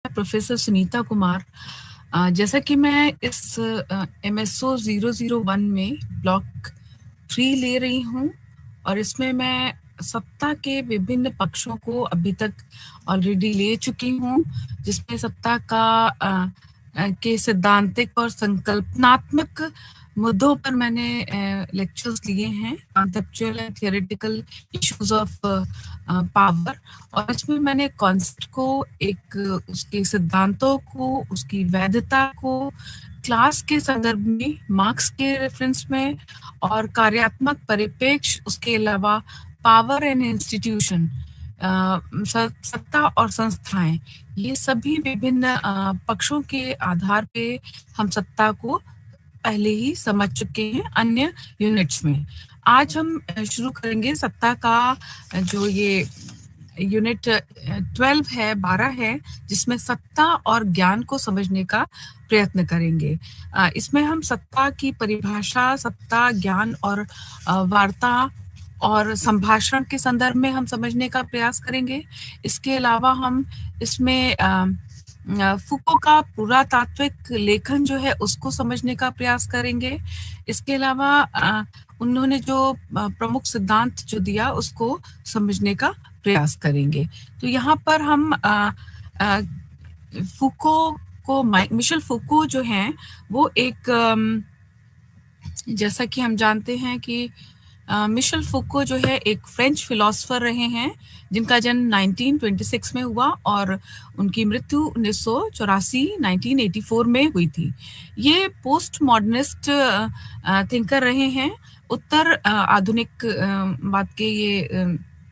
Professor Sunita Kumar. जैसा कि मैं इस MSO 001 में ब्लॉक 3 ले रही हूँ और इसमें मैं सत्ता के विभिन्न पक्षों को अभी तक ऑलरेडी ले चुकी हूँ, जिसमें सत्ता का के सिद्धांतिक और संकल्पनात्मक मुद्दों पर मैंने लेक्चर्स लिए हैं, conceptual and theoretical issues of power. और इसमें मैंने कॉन्सेप्ट को, एक उसके सिद्धांतों को, उसकी वैधता को क्लास के संदर्भ में, मार्क्स के रेफरेंस में और कार्यात्मक परिप्रेक्ष्य, उसके अलावा पावर एंड इंस्टीट्यूशन, सत्ता और संस्थाएं, ये सभी विभिन्न पक्षों के आधार पे हम सत्ता को पहले ही समझ चुके हैं अन्य यूनिट्स में। आज हम शुरू करेंगे सत्ता का जो ये यूनिट 12 है, 12 है, जिसमें सत्ता और ज्ञान को समझने का प्रयत्न करेंगे। इसमें हम सत्ता की परिभाषा, सत्ता, ज्ञान और वार्ता और संभाषण के संदर्भ में हम समझने का प्रयास करेंगे। इसके अलावा हम इसमें फूको का पुरातात्विक लेखन जो है उसको समझने का प्रयास करेंगे। इसके अलावा उन्होंने जो प्रमुख सिद्धांत जो दिया उसको समझने का प्रयास करेंगे। तो यहाँ पर हम फूको को, मिशेल फूको जो हैं वो एक, जैसा कि हम जानते हैं कि मिशेल फूको जो है एक फ्रेंच फिलोसोफर रहे हैं, जिनका जन्म 1926 में हुआ और उनकी मृत्यु 1984 में हुई थी। ये पोस्ट मॉडर्निस्ट थिंकर रहे हैं, उत्तर आधुनिकवाद के ये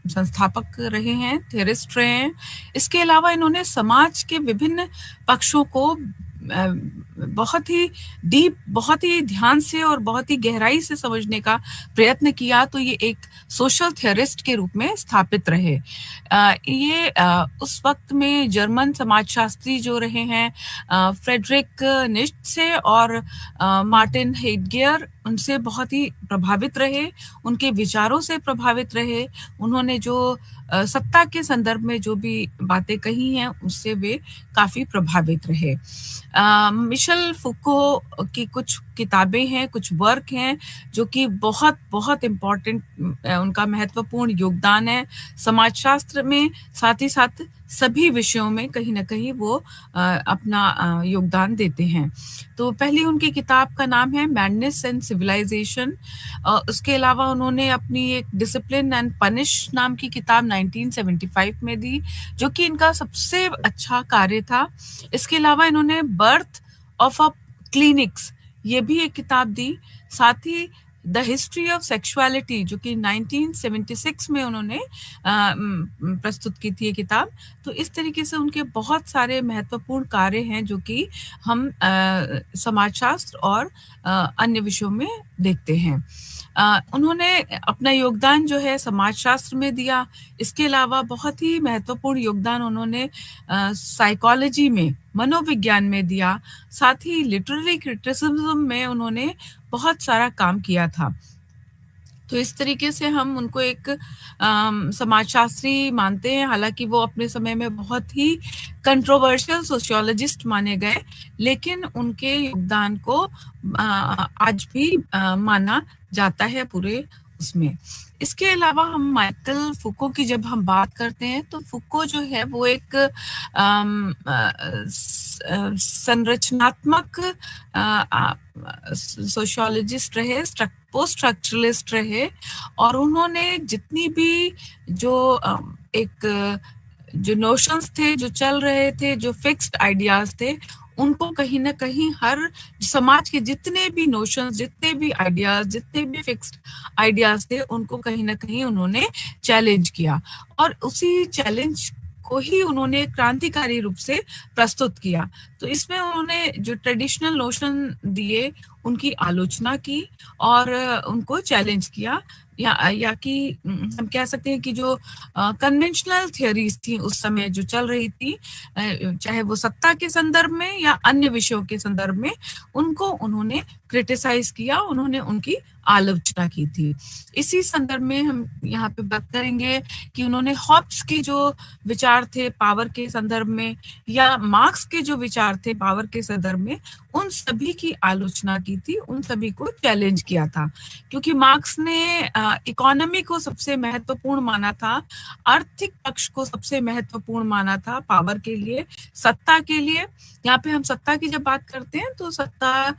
संस्थापक रहे हैं, थ्योरिस्ट रहे हैं। इसके अलावा इन्होंने समाज के विभिन्न पक्षों को बहुत ही डीप, बहुत ही ध्यान से और बहुत ही गहराई से समझने का प्रयत्न किया, तो ये एक सोशल थ्योरिस्ट के रूप में स्थापित रहे। ये उस वक्त में जर्मन समाजशास्त्री जो रहे हैं फ्रेडरिक नीत्शे और मार्टिन हेडगियर, उनसे बहुत ही प्रभावित रहे, उनके विचारों से प्रभावित रहे। उन्होंने जो सत्ता के संदर्भ में जो भी बातें कही हैं उससे वे काफ़ी प्रभावित रहे। मिशेल फूको की कुछ किताबें हैं, कुछ वर्क हैं जो कि बहुत बहुत इम्पॉर्टेंट, उनका महत्वपूर्ण योगदान है समाजशास्त्र में, साथ ही साथ सभी विषयों में कहीं ना कहीं वो अपना योगदान देते हैं। तो पहली उनकी किताब का नाम है मैडनेस एंड सिविलाइजेशन। उसके अलावा उन्होंने अपनी एक डिसिप्लिन एंड पनिश नाम की किताब 1975 में दी, जो कि इनका सबसे अच्छा कार्य था। इसके अलावा इन्होंने बर्थ ऑफ अ क्लिनिक्स, ये भी एक किताब दी। साथ ही द हिस्ट्री ऑफ सेक्सुअलिटी, जो कि 1976 में उन्होंने प्रस्तुत की थी ये किताब। तो इस तरीके से उनके बहुत सारे महत्वपूर्ण कार्य हैं जो कि हम समाजशास्त्र और अन्य विषयों में देखते हैं। उन्होंने अपना योगदान जो है समाजशास्त्र में दिया। इसके अलावा बहुत ही महत्वपूर्ण योगदान उन्होंने साइकोलॉजी में, मनोविज्ञान में दिया। साथ ही लिटरेरी क्रिटिसिज्म में उन्होंने बहुत सारा काम किया था। तो इस तरीके से हम उनको एक समाजशास्त्री मानते हैं, हालांकि वो अपने समय में बहुत ही कंट्रोवर्शियल सोशियोलॉजिस्ट माने गए, लेकिन उनके योगदान को आज भी माना जाता है पूरे उसमें। इसके अलावा हम माइकल फूको की जब हम बात करते हैं तो फूको जो है वो एक संरचनात्मक सोशियोलॉजिस्ट रहे, पोस्ट स्ट्रक्चरलिस्ट रहे, और उन्होंने जितनी भी जो एक जो नोशंस थे, जो चल रहे थे, जो फिक्स्ड आइडियाज थे, उनको कहीं ना कहीं हर समाज के जितने भी नोशंस, जितने भी आइडियाज, जितने भी फिक्स्ड आइडियाज थे, उनको कहीं ना कहीं उन्होंने चैलेंज किया और उसी चैलेंज को ही उन्होंने क्रांतिकारी रूप से प्रस्तुत किया। तो इसमें उन्होंने जो ट्रेडिशनल नोशन दिए उनकी आलोचना की और उनको चैलेंज किया, या कि हम कह सकते हैं कि जो कन्वेंशनल थियोरीज थी उस समय जो चल रही थी, चाहे वो सत्ता के संदर्भ में या अन्य विषयों के संदर्भ में, उनको उन्होंने क्रिटिसाइज किया, उन्होंने उनकी आलोचना की थी। इसी संदर्भ में हम यहाँ पे बात करेंगे कि उन्होंने हॉब्स के जो विचार थे पावर के संदर्भ में, या मार्क्स के जो विचार थे पावर के संदर्भ में, उन सभी की आलोचना की थी, उन सभी को चैलेंज किया था। क्योंकि मार्क्स ने इकोनॉमी को सबसे महत्वपूर्ण माना था, आर्थिक पक्ष को सबसे महत्वपूर्ण माना था पावर के लिए, सत्ता के लिए। यहाँ पे हम सत्ता की जब बात करते हैं तो सत्ता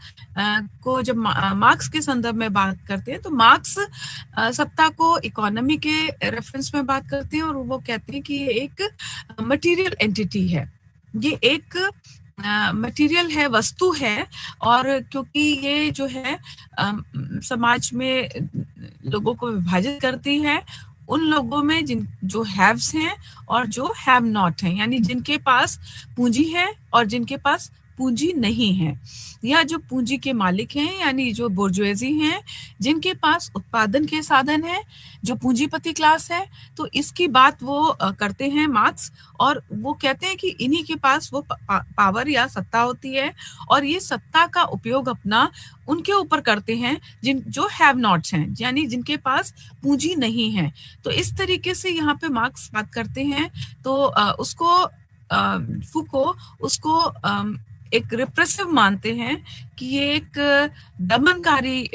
को जब मार्क्स के संदर्भ में बात करते हैं तो मार्क्स सत्ता को इकोनॉमी के रेफरेंस में बात करते हैं, और वो कहते हैं कि ये एक मटेरियल एंटिटी है, ये एक मटेरियल है, वस्तु है। और क्योंकि ये जो है समाज में लोगों को विभाजित करती है, उन लोगों में जिन जो हैव्स हैं और जो हैव नॉट हैं, यानी जिनके पास पूंजी है और जिनके पास पूंजी नहीं है, या जो पूंजी के मालिक हैं यानी जो बुर्जुएजी हैं, जिनके पास उत्पादन के साधन है, जो पूंजीपति क्लास है। तो इसकी बात वो करते हैं मार्क्स, और वो कहते हैं कि इन्हीं के पास वो पावर या सत्ता होती है, और ये सत्ता का उपयोग अपना उनके ऊपर करते हैं जिन जो हैव नॉट्स हैं, यानी जिनके पास पूंजी नहीं है। तो इस तरीके से यहाँ पे मार्क्स बात करते हैं। तो उसको फूको उसको एक रिप्रेसिव मानते हैं कि ये एक दमनकारी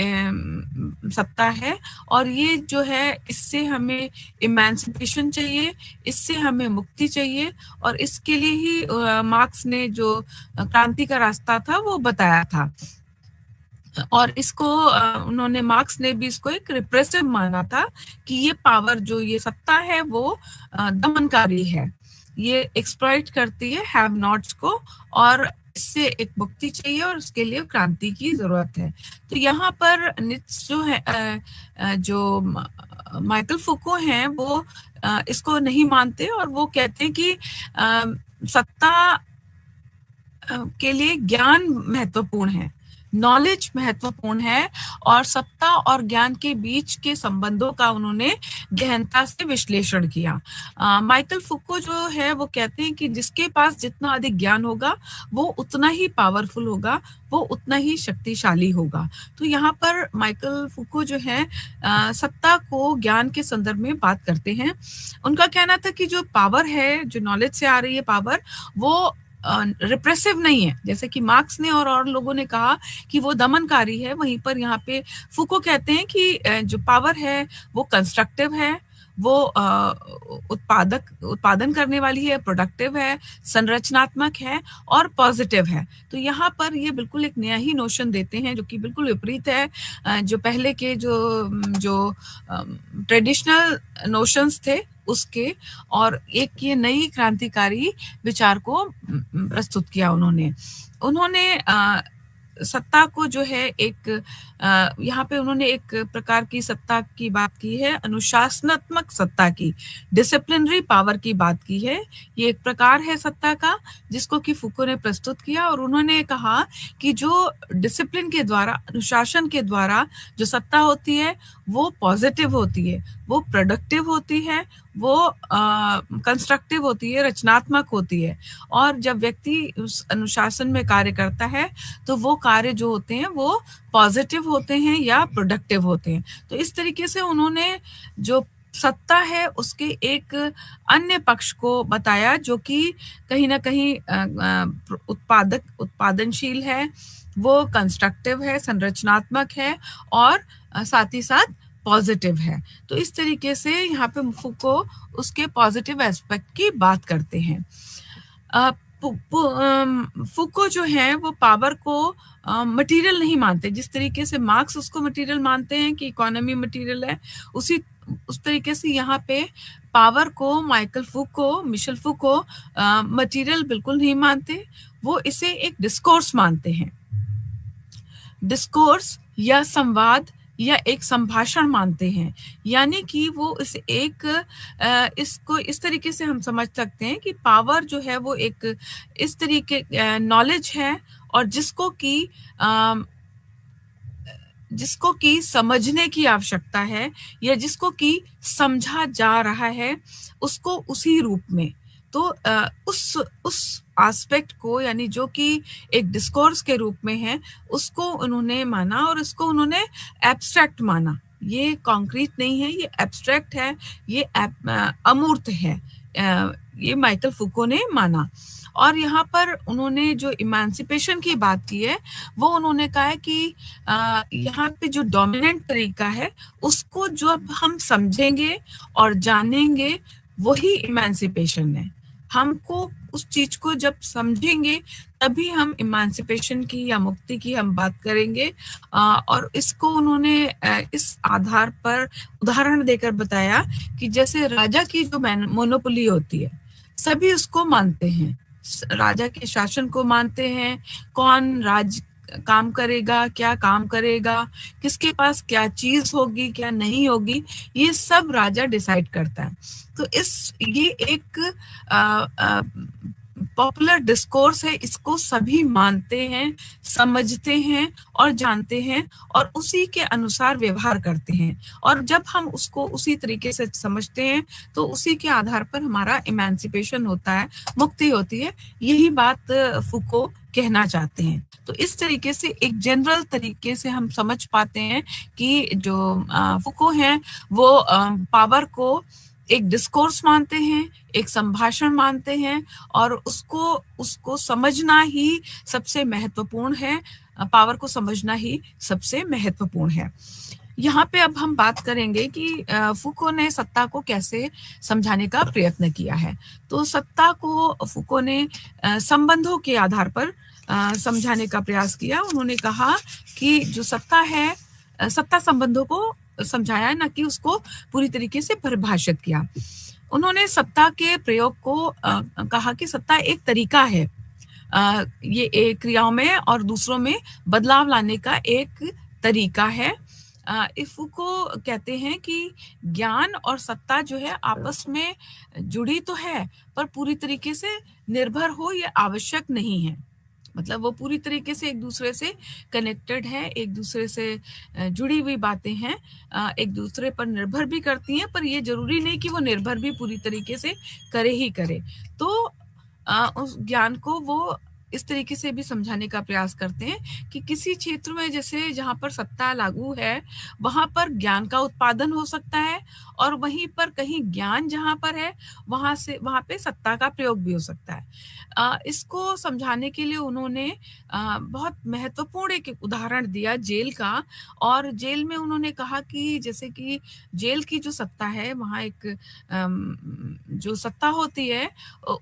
सत्ता है, और ये जो है इससे हमें इमेंसिपेशन चाहिए, इससे हमें मुक्ति चाहिए, और इसके लिए ही मार्क्स ने जो क्रांति का रास्ता था वो बताया था। और इसको उन्होंने मार्क्स ने भी इसको एक रिप्रेसिव माना था कि ये पावर जो ये सत्ता है वो दमनकारी है, ये एक्सप्लॉइट करती है हैव नॉट्स को, और इससे एक मुक्ति चाहिए और उसके लिए क्रांति की जरूरत है। तो यहाँ पर नित्स जो है जो माइकल फूको हैं वो इसको नहीं मानते, और वो कहते हैं कि सत्ता के लिए ज्ञान महत्वपूर्ण है, नॉलेज महत्वपूर्ण है, और सत्ता और ज्ञान के बीच के संबंधों का उन्होंने गहनता से विश्लेषण किया। माइकल फूको जो है वो कहते हैं कि जिसके पास जितना अधिक ज्ञान होगा वो उतना ही पावरफुल होगा, वो उतना ही शक्तिशाली होगा। तो यहाँ पर माइकल फूको जो है सत्ता को ज्ञान के संदर्भ में बात करते हैं। उनका कहना था कि जो पावर है, जो नॉलेज से आ रही है पावर, वो रिप्रेसिव नहीं है, जैसे कि मार्क्स ने और लोगों ने कहा कि वो दमनकारी है। वहीं पर यहाँ पे फूको कहते हैं कि जो पावर है वो कंस्ट्रक्टिव है, वो उत्पादन करने वाली है, प्रोडक्टिव है, संरचनात्मक है और पॉजिटिव है। तो यहाँ पर ये बिल्कुल एक नया ही नोशन देते हैं जो कि बिल्कुल विपरीत है जो पहले के जो ट्रेडिशनल नोशंस थे उसके, और एक ये नई क्रांतिकारी विचार को प्रस्तुत किया उन्होंने सत्ता को जो है एक यहाँ पे उन्होंने एक प्रकार की सत्ता की बात की है, अनुशासनात्मक सत्ता की, डिसिप्लिनरी पावर की बात की है। ये एक प्रकार है सत्ता का जिसको कि फूको ने प्रस्तुत किया, और उन्होंने कहा कि जो डिसिप्लिन के द्वारा, अनुशासन के द्वारा जो सत्ता होती है वो पॉजिटिव होती है, वो प्रोडक्टिव होती है, वो कंस्ट्रक्टिव होती है, रचनात्मक होती है। और जब व्यक्ति उस अनुशासन में कार्य करता है तो वो कार्य जो होते हैं वो पॉजिटिव होते हैं या प्रोडक्टिव होते हैं। तो इस तरीके से उन्होंने जो सत्ता है उसके एक अन्य पक्ष को बताया जो कि कहीं ना कहीं उत्पादनशील है, वो कंस्ट्रक्टिव है, संरचनात्मक है, और साथ ही साथ पॉजिटिव है। तो इस तरीके से यहाँ पे फूको उसके पॉजिटिव एस्पेक्ट की बात करते हैं। फूको जो है वो पावर को मटेरियल नहीं मानते, जिस तरीके से मार्क्स उसको मटेरियल मानते हैं कि इकोनॉमी मटेरियल है, उस तरीके से यहाँ पे पावर को मिशेल फूको मटेरियल बिल्कुल नहीं मानते, वो इसे एक डिस्कोर्स मानते हैं, डिस्कोर्स या संवाद या एक संभाषण मानते हैं। यानी कि वो इसको इस तरीके से हम समझ सकते हैं कि पावर जो है वो एक इस तरीके नॉलेज है, और जिसको कि समझने की आवश्यकता है या जिसको कि समझा जा रहा है उसको उसी रूप में। तो उस एस्पेक्ट को, यानी जो कि एक डिस्कोर्स के रूप में है, उसको उन्होंने माना और उसको उन्होंने एब्स्ट्रैक्ट माना। ये कॉन्क्रीट नहीं है, ये एब्स्ट्रैक्ट है, ये अमूर्त है। ये माइकल फुको ने माना। और यहाँ पर उन्होंने जो इमांसिपेशन की बात की है, वो उन्होंने कहा है कि यहाँ पे जो डोमिनेंट तरीका है, उसको जब हम समझेंगे और जानेंगे, वही इमांसिपेशन है। हमको उस चीज को जब समझेंगे, तभी हम इमांसिपेशन की या मुक्ति की हम बात करेंगे। और इसको उन्होंने इस आधार पर उदाहरण देकर बताया कि जैसे राजा की जो मोनोपोली होती है, सभी उसको मानते हैं, राजा के शासन को मानते हैं, कौन राज काम करेगा, क्या काम करेगा, किसके पास क्या चीज होगी, क्या नहीं होगी, ये सब राजा डिसाइड करता है। तो ये एक पॉपुलर डिस्कोर्स है, इसको सभी मानते हैं, समझते हैं और जानते हैं और उसी के अनुसार व्यवहार करते हैं। और जब हम उसको उसी तरीके से समझते हैं, तो उसी के आधार पर हमारा इमेंसिपेशन होता है, मुक्ति होती है। यही बात फुको कहना चाहते हैं। तो इस तरीके से एक जनरल तरीके से हम समझ पाते हैं कि जो फुको हैं, वो पावर को एक डिस्कोर्स मानते हैं, एक संभाषण मानते हैं, और उसको उसको समझना ही सबसे महत्वपूर्ण है। पावर को समझना ही सबसे महत्वपूर्ण है। यहाँ पे अब हम बात करेंगे कि फुको ने सत्ता को कैसे समझाने का प्रयत्न किया है। तो सत्ता को फुको ने संबंधों के आधार पर समझाने का प्रयास किया। उन्होंने कहा कि जो सत्ता है, सत्ता संबंधों को समझाया, ना कि उसको पूरी तरीके से परिभाषित किया। उन्होंने सत्ता के प्रयोग को कहा कि सत्ता एक तरीका है, ये एक क्रियाओं में और दूसरों में बदलाव लाने का एक तरीका है। फुको कहते हैं कि ज्ञान और सत्ता जो है आपस में जुड़ी तो है, पर पूरी तरीके से निर्भर हो ये आवश्यक नहीं है। मतलब वो पूरी तरीके से एक दूसरे से कनेक्टेड है, एक दूसरे से जुड़ी हुई बातें हैं, एक दूसरे पर निर्भर भी करती हैं, पर ये जरूरी नहीं कि वो निर्भर भी पूरी तरीके से करे ही करे। तो उस ज्ञान को वो इस तरीके से भी समझाने का प्रयास करते हैं कि किसी क्षेत्र में जैसे जहाँ पर सत्ता लागू है, वहां पर ज्ञान का उत्पादन हो सकता है, और वहीं पर कहीं ज्ञान जहाँ पर है, वहां पे सत्ता का प्रयोग भी हो सकता है। इसको समझाने के लिए उन्होंने बहुत महत्वपूर्ण एक उदाहरण दिया जेल का। और जेल में उन्होंने कहा कि जैसे कि जेल की जो सत्ता है, वहाँ एक जो सत्ता होती है,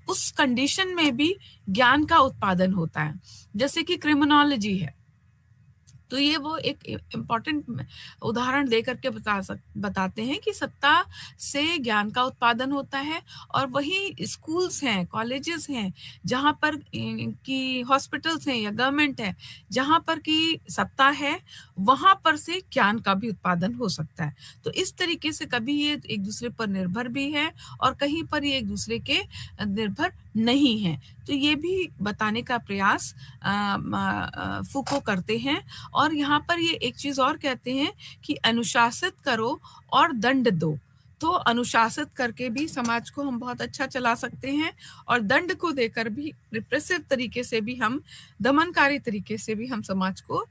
उस कंडीशन में भी ज्ञान का उत्पादन होता है, जैसे कि क्रिमिनोलॉजी है। तो ये वो एक इम्पॉर्टेंट उदाहरण दे करके बताते हैं कि सत्ता से ज्ञान का उत्पादन होता है। और वही स्कूल्स हैं, कॉलेजेस हैं, जहाँ पर की हॉस्पिटल्स हैं या गवर्नमेंट है, जहाँ पर की सत्ता है, वहां पर से ज्ञान का भी उत्पादन हो सकता है। तो इस तरीके से कभी ये एक दूसरे पर निर्भर भी है और कहीं पर ये एक दूसरे के निर्भर नहीं है। तो ये भी बताने का प्रयास फुको करते हैं। और यहाँ पर ये एक चीज और कहते हैं कि अनुशासित करो और दंड दो। तो अनुशासित करके भी समाज को हम बहुत अच्छा चला सकते हैं, और दंड को देकर भी, रिप्रेसिव तरीके से भी हम, दमनकारी तरीके से भी हम समाज को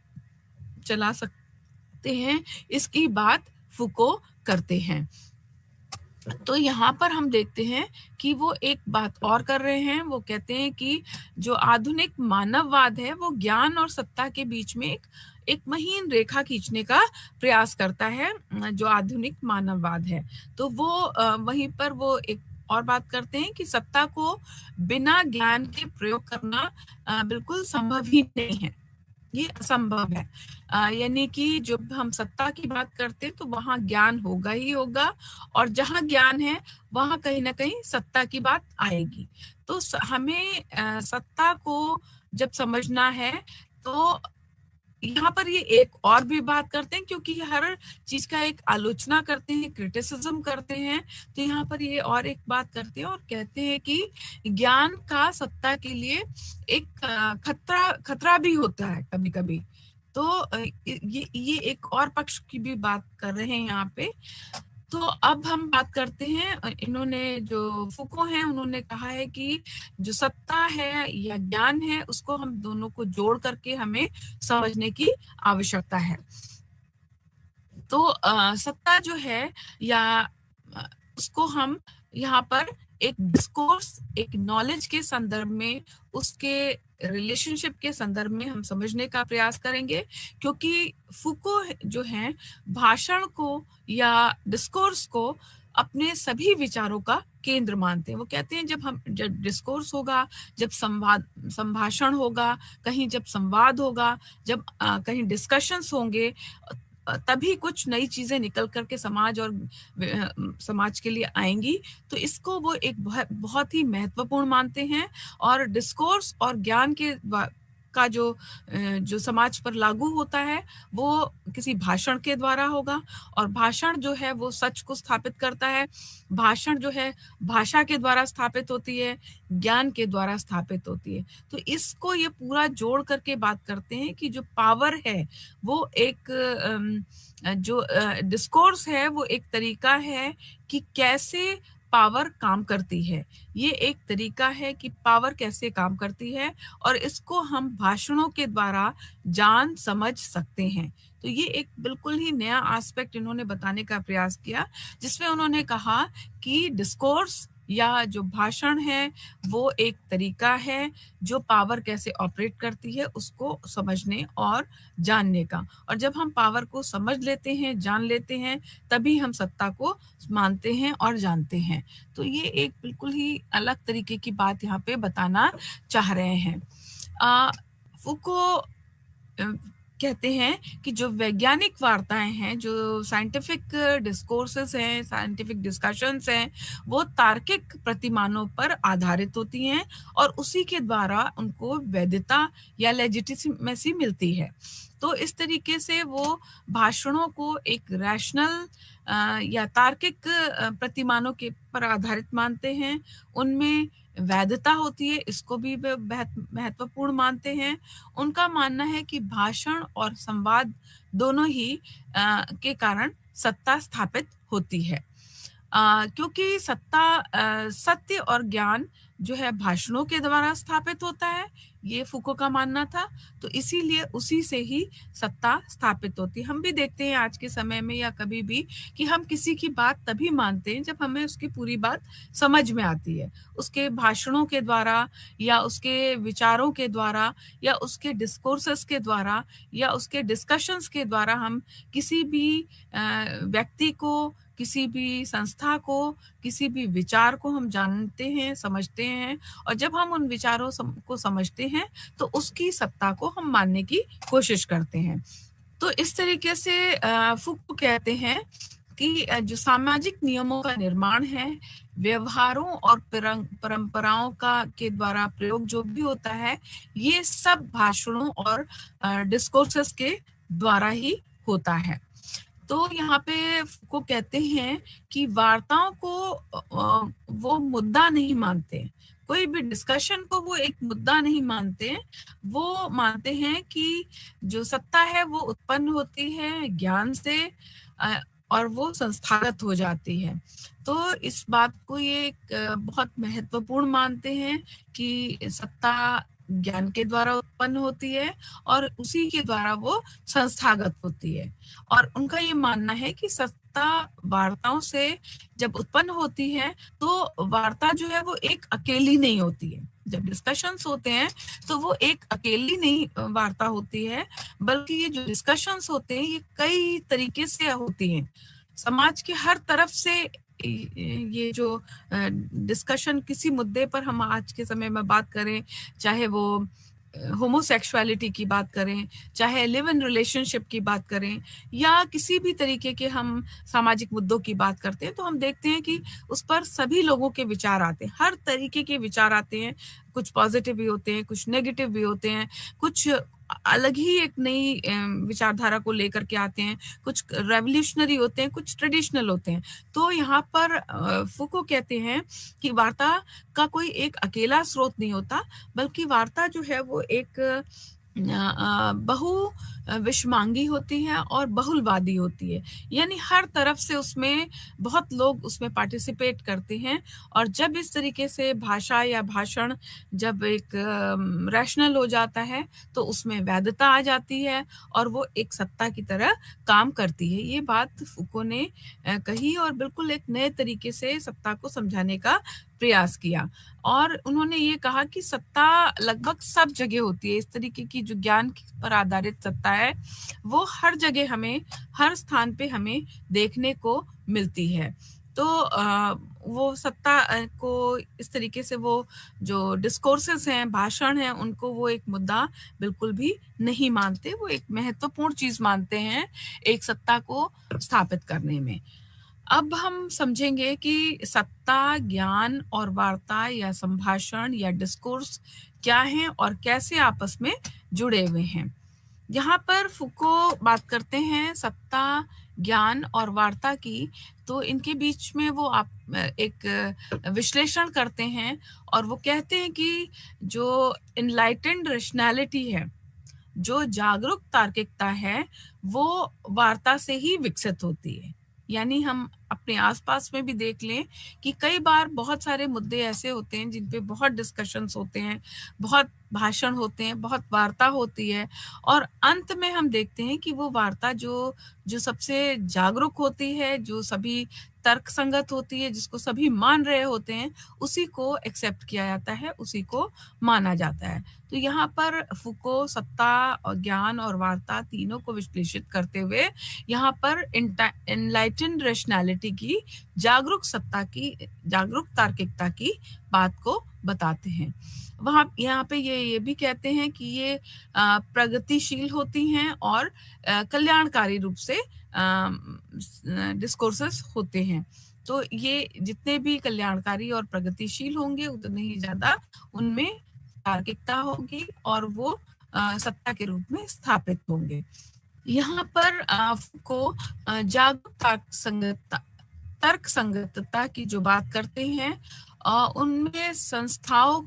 चला सकते हैं। इसकी बात फुको करते हैं। तो यहाँ पर हम देखते हैं कि वो एक बात और कर रहे हैं। वो कहते हैं कि जो आधुनिक मानववाद है, वो ज्ञान और सत्ता के बीच में एक महीन रेखा खींचने का प्रयास करता है, जो आधुनिक मानववाद है। तो वो वहीं पर वो एक और बात करते हैं कि सत्ता को बिना ज्ञान के प्रयोग करना बिल्कुल संभव ही नहीं है, ये असंभव है। यानी कि जब हम सत्ता की बात करते हैं, तो वहां ज्ञान होगा ही होगा, और जहां ज्ञान है, वहां कहीं ना कहीं सत्ता की बात आएगी। तो हमें सत्ता को जब समझना है, तो यहाँ पर ये एक और भी बात करते हैं, क्योंकि हर चीज का एक आलोचना करते हैं, क्रिटिसिज्म करते हैं। तो यहाँ पर ये और एक बात करते हैं और कहते हैं कि ज्ञान का सत्ता के लिए एक खतरा भी होता है कभी कभी। तो ये एक और पक्ष की भी बात कर रहे हैं यहाँ पे। तो अब हम बात करते हैं इन्होंने जो फूको हैं उन्होंने कहा है कि जो सत्ता है या ज्ञान है उसको हम दोनों को जोड़ करके हमें समझने की आवश्यकता है। तो सत्ता जो है या अ, उसको हम यहाँ पर एक डिस्कोर्स, एक नॉलेज के संदर्भ में, उसके रिलेशनशिप के संदर्भ में हम समझने का प्रयास करेंगे, क्योंकि फूको जो हैं भाषण को या डिस्कोर्स को अपने सभी विचारों का केंद्र मानते हैं। वो कहते हैं जब डिस्कोर्स होगा, जब संभाषण होगा, कहीं जब संवाद होगा, जब कहीं डिस्कशंस होंगे, तभी कुछ नई चीज़ें निकल कर के समाज और समाज के लिए आएँगी। तो इसको वो एक बहुत ही महत्वपूर्ण मानते हैं और डिस्कोर्स और ज्ञान के का जो समाज पर लागू होता है, वो किसी भाषण के द्वारा होगा और भाषण जो है वो सच को स्थापित करता है। भाषण जो है भाषा के द्वारा स्थापित होती है, ज्ञान के द्वारा स्थापित होती है। तो इसको ये पूरा जोड़ करके बात करते हैं कि जो पावर है वो एक जो डिस्कोर्स है वो एक तरीका है कि कैसे पावर काम करती है। ये एक तरीका है कि पावर कैसे काम करती है और इसको हम भाषणों के द्वारा जान समझ सकते हैं। तो ये एक बिल्कुल ही नया एस्पेक्ट इन्होंने बताने का प्रयास किया, जिसमें उन्होंने कहा कि डिस्कोर्स या जो भाषण है वो एक तरीका है जो पावर कैसे ऑपरेट करती है उसको समझने और जानने का। और जब हम पावर को समझ लेते हैं, जान लेते हैं, तभी हम सत्ता को मानते हैं और जानते हैं। तो ये एक बिल्कुल ही अलग तरीके की बात यहाँ पे बताना चाह रहे हैं। फूको अ, कहते हैं कि जो वैज्ञानिक वार्ताएँ हैं, जो साइंटिफिक डिस्कोर्सेस हैं, साइंटिफिक डिस्कशंस हैं, वो तार्किक प्रतिमानों पर आधारित होती हैं और उसी के द्वारा उनको वैधता या लेजिटिमेसी मिलती है। तो इस तरीके से वो भाषणों को एक रैशनल या तार्किक प्रतिमानों के पर आधारित मानते हैं। उनमें वैधता होती है, इसको भी व महत्वपूर्ण मानते हैं। उनका मानना है कि भाषण और संवाद दोनों ही के कारण सत्ता स्थापित होती है। क्योंकि सत्य और ज्ञान जो है भाषणों के द्वारा स्थापित होता है, ये फूको का मानना था, तो इसीलिए उसी से ही सत्ता स्थापित होती है। हम भी देखते हैं आज के समय में या कभी भी कि हम किसी की बात तभी मानते हैं जब हमें उसकी पूरी बात समझ में आती है। उसके भाषणों के द्वारा या उसके विचारों के द्वारा या उसके डिस्कोर्सेस के द्वारा या उसके डिस्कशंस के द्वारा हम किसी भी व्यक्ति को, किसी भी संस्था को, किसी भी विचार को हम जानते हैं, समझते हैं और जब हम उन विचारों को समझते हैं, तो उसकी सत्ता को हम मानने की कोशिश करते हैं। तो इस तरीके से फूको कहते हैं कि जो सामाजिक नियमों का निर्माण है, व्यवहारों और परंपराओं का के द्वारा प्रयोग जो भी होता है, ये सब भाषणों और डिस्कोर्सेस के द्वारा ही होता है। तो यहाँ पे फूको कहते हैं कि वार्ताओं को वो मुद्दा नहीं मानते। कोई भी डिस्कशन को वो एक मुद्दा नहीं मानते। वो मानते हैं कि जो सत्ता है वो उत्पन्न होती है ज्ञान से अ, और वो संस्थागत हो जाती है। तो इस बात को ये एक बहुत महत्वपूर्ण मानते हैं कि सत्ता ज्ञान के द्वारा उत्पन्न होती है और उसी के द्वारा वो संस्थागत होती है। और उनका ये मानना है कि सत्ता वार्ताओं से जब उत्पन्न होती है, तो वार्ता जो है वो एक अकेली नहीं होती है। जब डिस्कशंस होते हैं, तो वो एक अकेली नहीं वार्ता होती है, बल्कि ये जो डिस्कशंस होते हैं, ये कई तरीके से होती हैं। समाज के हर तरफ से ये जो डिस्कशन किसी मुद्दे पर हम आज के समय में बात करें, चाहे वो होमोसेक्सुअलिटी की बात करें, चाहे लिव इन रिलेशनशिप की बात करें या किसी भी तरीके के हम सामाजिक मुद्दों की बात करते हैं, तो हम देखते हैं कि उस पर सभी लोगों के विचार आते हैं, हर तरीके के विचार आते हैं। कुछ पॉजिटिव भी होते हैं, कुछ नेगेटिव भी होते हैं, कुछ अलग ही एक नई विचारधारा को लेकर के आते हैं, कुछ रेवोल्यूशनरी होते हैं, कुछ ट्रेडिशनल होते हैं। तो यहाँ पर फूको कहते हैं कि वार्ता का कोई एक अकेला स्रोत नहीं होता, बल्कि वार्ता जो है वो एक बहु विषमांगी होती है और बहुलवादी होती है। यानी हर तरफ से उसमें बहुत लोग उसमें पार्टिसिपेट करते हैं और जब इस तरीके से भाषा या भाषण जब एक रैशनल हो जाता है, तो उसमें वैधता आ जाती है और वो एक सत्ता की तरह काम करती है। ये बात फूको ने कही और बिल्कुल एक नए तरीके से सत्ता को समझाने का प्रयास किया। और उन्होंने ये कहा कि सत्ता लगभग सब जगह होती है। इस तरीके की जो ज्ञान पर आधारित सत्ता है, वो हर जगह हमें, हर स्थान पे हमें देखने को मिलती है। तो वो सत्ता को इस तरीके से वो जो डिस्कोर्सेस हैं, भाषण हैं, उनको वो एक मुद्दा बिल्कुल भी नहीं मानते। वो एक महत्वपूर्ण चीज़ मानते हैं एक सत्ता को स्थापित करने में। अब हम समझेंगे कि सत्ता, ज्ञान और वार्ता या संभाषण या डिस्कोर्स क्या हैं और कैसे आपस में जुड़े हुए हैं। यहाँ पर फुको बात करते हैं सत्ता, ज्ञान और वार्ता की, तो इनके बीच में वो आप एक विश्लेषण करते हैं और वो कहते हैं कि जो एनलाइटेंड रैशनैलिटी है, जो जागरूक तार्किकता है, वो वार्ता से ही विकसित होती है। यानी हम अपने आस-पास में भी देख लें कि कई बार बहुत सारे मुद्दे ऐसे होते हैं जिन पे बहुत डिस्कशंस होते हैं, बहुत भाषण होते हैं, बहुत वार्ता होती है और अंत में हम देखते हैं कि वो वार्ता जो जो सबसे जागरूक होती है, जो सभी तर्कसंगत होती है, जिसको सभी मान रहे होते हैं, उसी को एक्सेप्ट किया जाता है, उसी को माना जाता है। तो यहाँ पर फुको सत्ता और ज्ञान और वार्ता तीनों को विश्लेषित करते हुए यहाँ पर एनलाइटेंड रैशनैलिटी की, जागरूक सत्ता की, जागरूक तार्किकता की बात को बताते हैं। वहाँ यहाँ पे ये भी कहते हैं कि ये प्रगतिशील होती हैं और कल्याणकारी रूप से डिस्कोर्सेस होते हैं। तो ये जितने भी कल्याणकारी और प्रगतिशील होंगे, उतने ही ज़्यादा उनमें तार्किकता होगी और वो सत्ता के रूप में स्थापित होंगे। यहाँ पर को जागरूक तर्क संगतता की जो बात करते हैं, उनमें संस्थाओं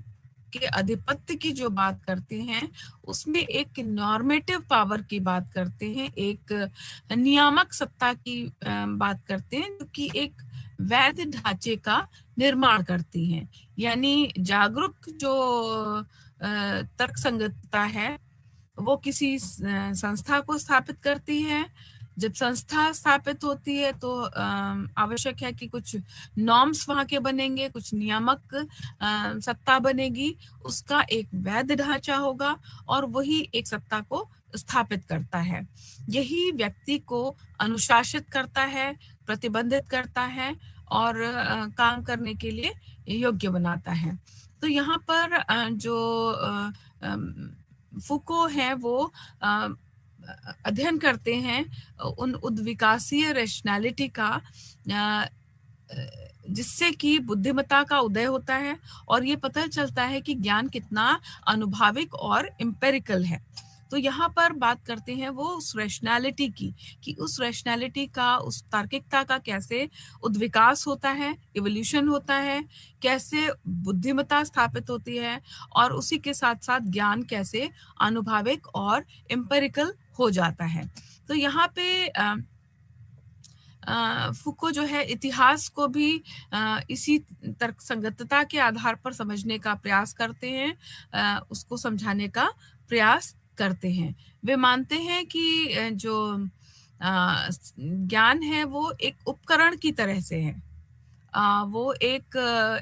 के आधिपत्य की जो बात करते हैं, उसमें एक नॉर्मेटिव पावर की बात करते हैं, एक नियामक सत्ता की बात करते हैं, जो कि एक वैध ढांचे का निर्माण करती हैं। यानी जागरूक जो तर्क संगतता है, वो किसी संस्था को स्थापित करती है। जब संस्था स्थापित होती है तो आवश्यक है कि कुछ नॉर्म्स वहाँ के बनेंगे, कुछ नियामक सत्ता बनेगी, उसका एक वैध ढांचा होगा और वही एक सत्ता को स्थापित करता है। यही व्यक्ति को अनुशासित करता है, प्रतिबंधित करता है और काम करने के लिए योग्य बनाता है। तो यहाँ पर जो फुको है वो अध्ययन करते हैं उन उद्विकासीय रैशनैलिटी का, जिससे कि बुद्धिमत्ता का उदय होता है और ये पता चलता है कि ज्ञान कितना अनुभाविक और एम्पिरिकल है। तो यहाँ पर बात करते हैं वो उस रैशनैलिटी की, कि उस रैशनैलिटी का, उस तार्किकता का कैसे उद्विकास होता है, इवोल्यूशन होता है, कैसे बुद्धिमत्ता स्थापित होती है और उसी के साथ-साथ ज्ञान कैसे अनुभाविक और एम्पिरिकल हो जाता है। तो यहाँ पे फुको जो है इतिहास को भी इसी तर्कसंगतता के आधार पर समझने का प्रयास करते हैं, उसको समझाने का प्रयास करते हैं। वे मानते हैं कि जो ज्ञान है वो एक उपकरण की तरह से है। वो एक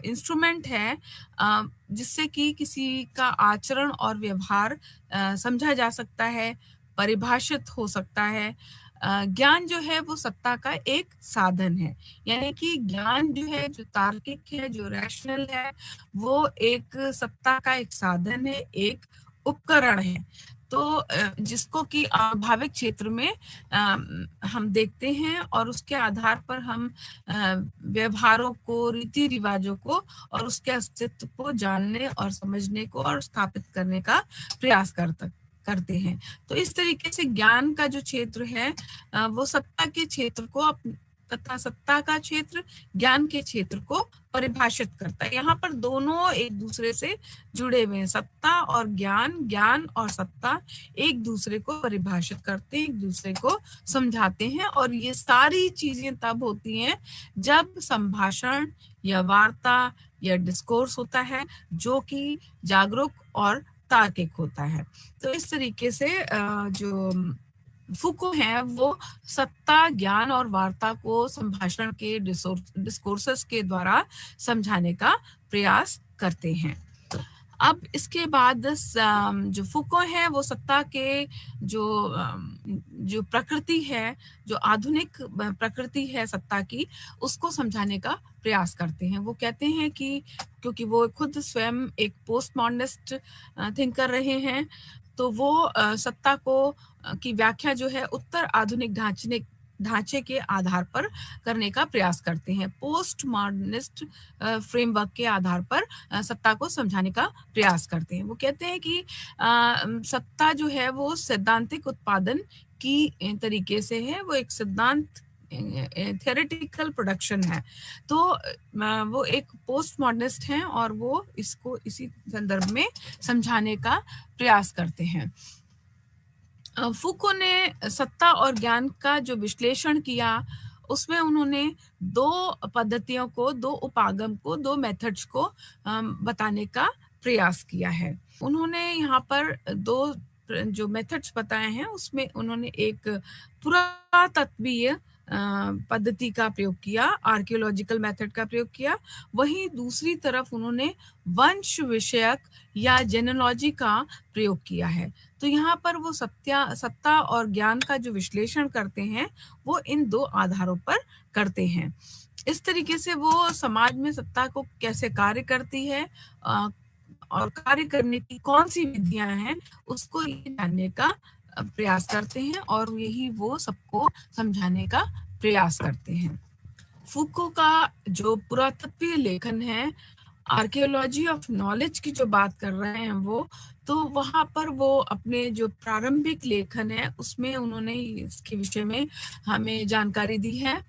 इंस्ट्रूमेंट है जिससे कि किसी का आचरण और व्यवहार समझा जा सकता है, परिभाषित हो सकता है। ज्ञान जो है वो सत्ता का एक साधन है। यानी कि ज्ञान जो है, जो तार्किक है, जो रैशनल है, वो एक सत्ता का एक साधन है, एक उपकरण है। तो जिसको कि अनुभाविक क्षेत्र में हम देखते हैं और उसके आधार पर हम व्यवहारों को, रीति-रिवाजों को और उसके अस्तित्व को जानने और समझने को और स्थापित करने का प्रयास करते हैं। तो इस तरीके से ज्ञान का जो क्षेत्र है वो सत्ता के क्षेत्र को तथा सत्ता का क्षेत्र ज्ञान के क्षेत्र को परिभाषित करता है। यहाँ पर दोनों एक दूसरे से जुड़े हुए हैं, सत्ता और ज्ञान, ज्ञान और सत्ता एक दूसरे को परिभाषित करते हैं, एक दूसरे को समझाते हैं। और ये सारी चीजें तब होती हैं जब संभाषण या वार्ता या डिस्कोर्स होता है जो कि जागरूक और तार्किक होता है। तो इस तरीके से जो फुको है वो सत्ता, ज्ञान और वार्ता को संभाषण के डिस्कोर्सेस के द्वारा समझाने का प्रयास करते हैं। अब इसके बाद जो फुको है वो सत्ता के जो प्रकृति है, जो आधुनिक प्रकृति है सत्ता की, उसको समझाने का प्रयास करते हैं। वो कहते हैं कि क्योंकि वो खुद स्वयं एक पोस्ट मॉडर्निस्ट थिंकर रहे हैं, तो वो सत्ता को की व्याख्या जो है उत्तर आधुनिक ढांचे के आधार पर करने का प्रयास करते हैं। पोस्ट मॉडर्निस्ट फ्रेमवर्क के आधार पर सत्ता को समझाने का प्रयास करते हैं। वो कहते हैं कि सत्ता जो है वो सैद्धांतिक उत्पादन की तरीके से है, वो एक सिद्धांत थियोरेटिकल प्रोडक्शन है। तो वो एक पोस्ट मॉडर्निस्ट हैं और वो इसको इसी संदर्भ में समझाने का प्रयास करते हैं। फुको ने सत्ता और ज्ञान का जो विश्लेषण किया, उसमें उन्होंने दो पद्धतियों को, दो उपागम को, दो मेथड्स को बताने का प्रयास किया है। उन्होंने यहाँ पर दो जो मेथड्स बताए हैं उसमें उन्होंने एक पुरातत्वीय पद्धति का प्रयोग किया, आर्कियोलॉजिकल मेथड का प्रयोग किया। वहीं दूसरी तरफ उन्होंने वंश विषयक या जेनेलॉजी का प्रयोग किया है। तो यहाँ पर वो सत्ता और ज्ञान का जो विश्लेषण करते हैं वो इन दो आधारों पर करते हैं। इस तरीके से वो समाज में सत्ता को कैसे कार्य करती है और कार्य करने की कौन सी विधियां हैं उसको ये जानने का प्रयास करते हैं और यही वो सबको समझाने का प्रयास करते हैं। फुको का जो पुरातत्वीय लेखन है, आर्कियोलॉजी ऑफ नॉलेज की जो बात कर रहे हैं वो, तो वहाँ पर वो अपने जो प्रारंभिक लेखन है उसमें उन्होंने इसके विषय में हमें जानकारी दी है।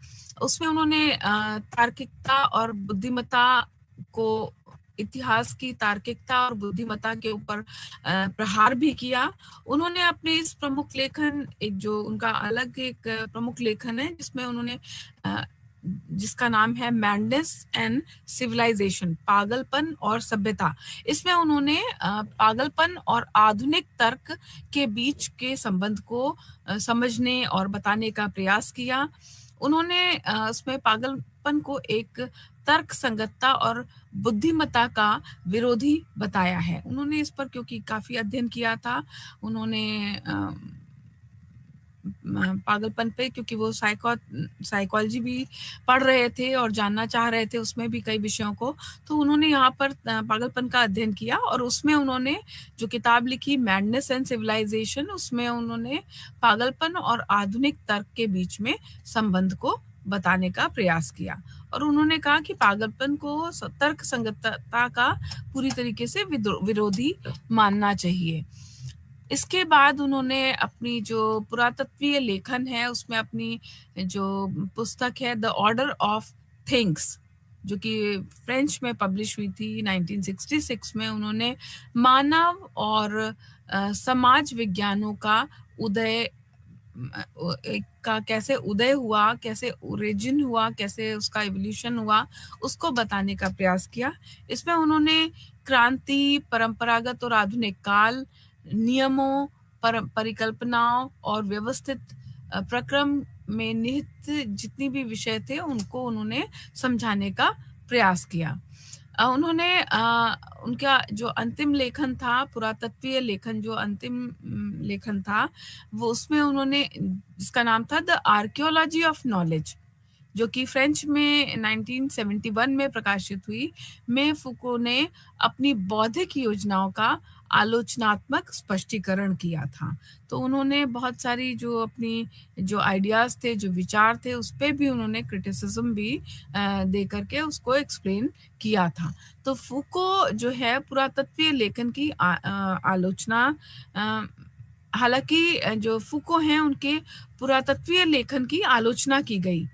उसमें उन्होंने तार्किकता और बुद्धिमत्ता को, इतिहास की तार्किकता और बुद्धिमत्ता के ऊपर प्रहार भी किया। उन्होंने अपने इस प्रमुख लेखन, एक जो उनका अलग एक प्रमुख लेखन है जिसमें उन्होंने जिसका नाम है मैडनेस एंड सिविलाइजेशन, पागलपन और सभ्यता, इसमें उन्होंने पागलपन और आधुनिक तर्क के बीच के संबंध को समझने और बताने का प्रयास किया। उन्होंने उसमें पागलपन को एक तर्क संगतता और बुद्धिमत्ता का विरोधी बताया है। उन्होंने इस पर क्योंकि काफी अध्ययन किया था, उन्होंने पागलपन पे, क्योंकि वो साइकोलॉजी भी पढ़ रहे थे और जानना चाह रहे थे उसमें भी कई विषयों को, तो उन्होंने यहाँ पर पागलपन का अध्ययन किया और उसमें उन्होंने जो किताब लिखी मैडनेस एंड सिविलाइजेशन, उसमें उन्होंने पागलपन और आधुनिक तर्क के बीच में संबंध को बताने का प्रयास किया। और उन्होंने कहा कि पागलपन को तर्क संगतता का पूरी तरीके से विरोधी मानना चाहिए। इसके बाद उन्होंने अपनी जो पुरातत्वीय लेखन है उसमें अपनी जो पुस्तक है द ऑर्डर ऑफ थिंग्स, जो कि फ्रेंच में पब्लिश हुई थी 1966 में, उन्होंने मानव और समाज विज्ञानों का उदय का कैसे उदय हुआ, कैसे ओरिजिन हुआ, कैसे उसका इवोल्यूशन हुआ, उसको बताने का प्रयास किया। इसमें उन्होंने क्रांति, परंपरागत और आधुनिक काल, नियमों, परिकल्पनाओं और व्यवस्थित प्रक्रम में निहित जितनी भी विषय थे उनको उन्होंने समझाने का प्रयास किया। उन्होंने उनका जो अंतिम लेखन था, पुरातत्वीय लेखन जो अंतिम लेखन था, वो उसमें उन्होंने, जिसका नाम था द आर्कियोलॉजी ऑफ नॉलेज, जो कि फ्रेंच में 1971 में प्रकाशित हुई, में फुको ने अपनी बौद्धिक योजनाओं का आलोचनात्मक स्पष्टीकरण किया था। तो उन्होंने बहुत सारी जो अपनी जो आइडियाज थे, जो विचार थे, उस पे भी उन्होंने क्रिटिसिज्म भी दे करके उसको एक्सप्लेन किया था। तो फुको जो है पुरातत्वीय लेखन की आलोचना, हालांकि जो फुको हैं उनके पुरातत्वीय लेखन की आलोचना की गई,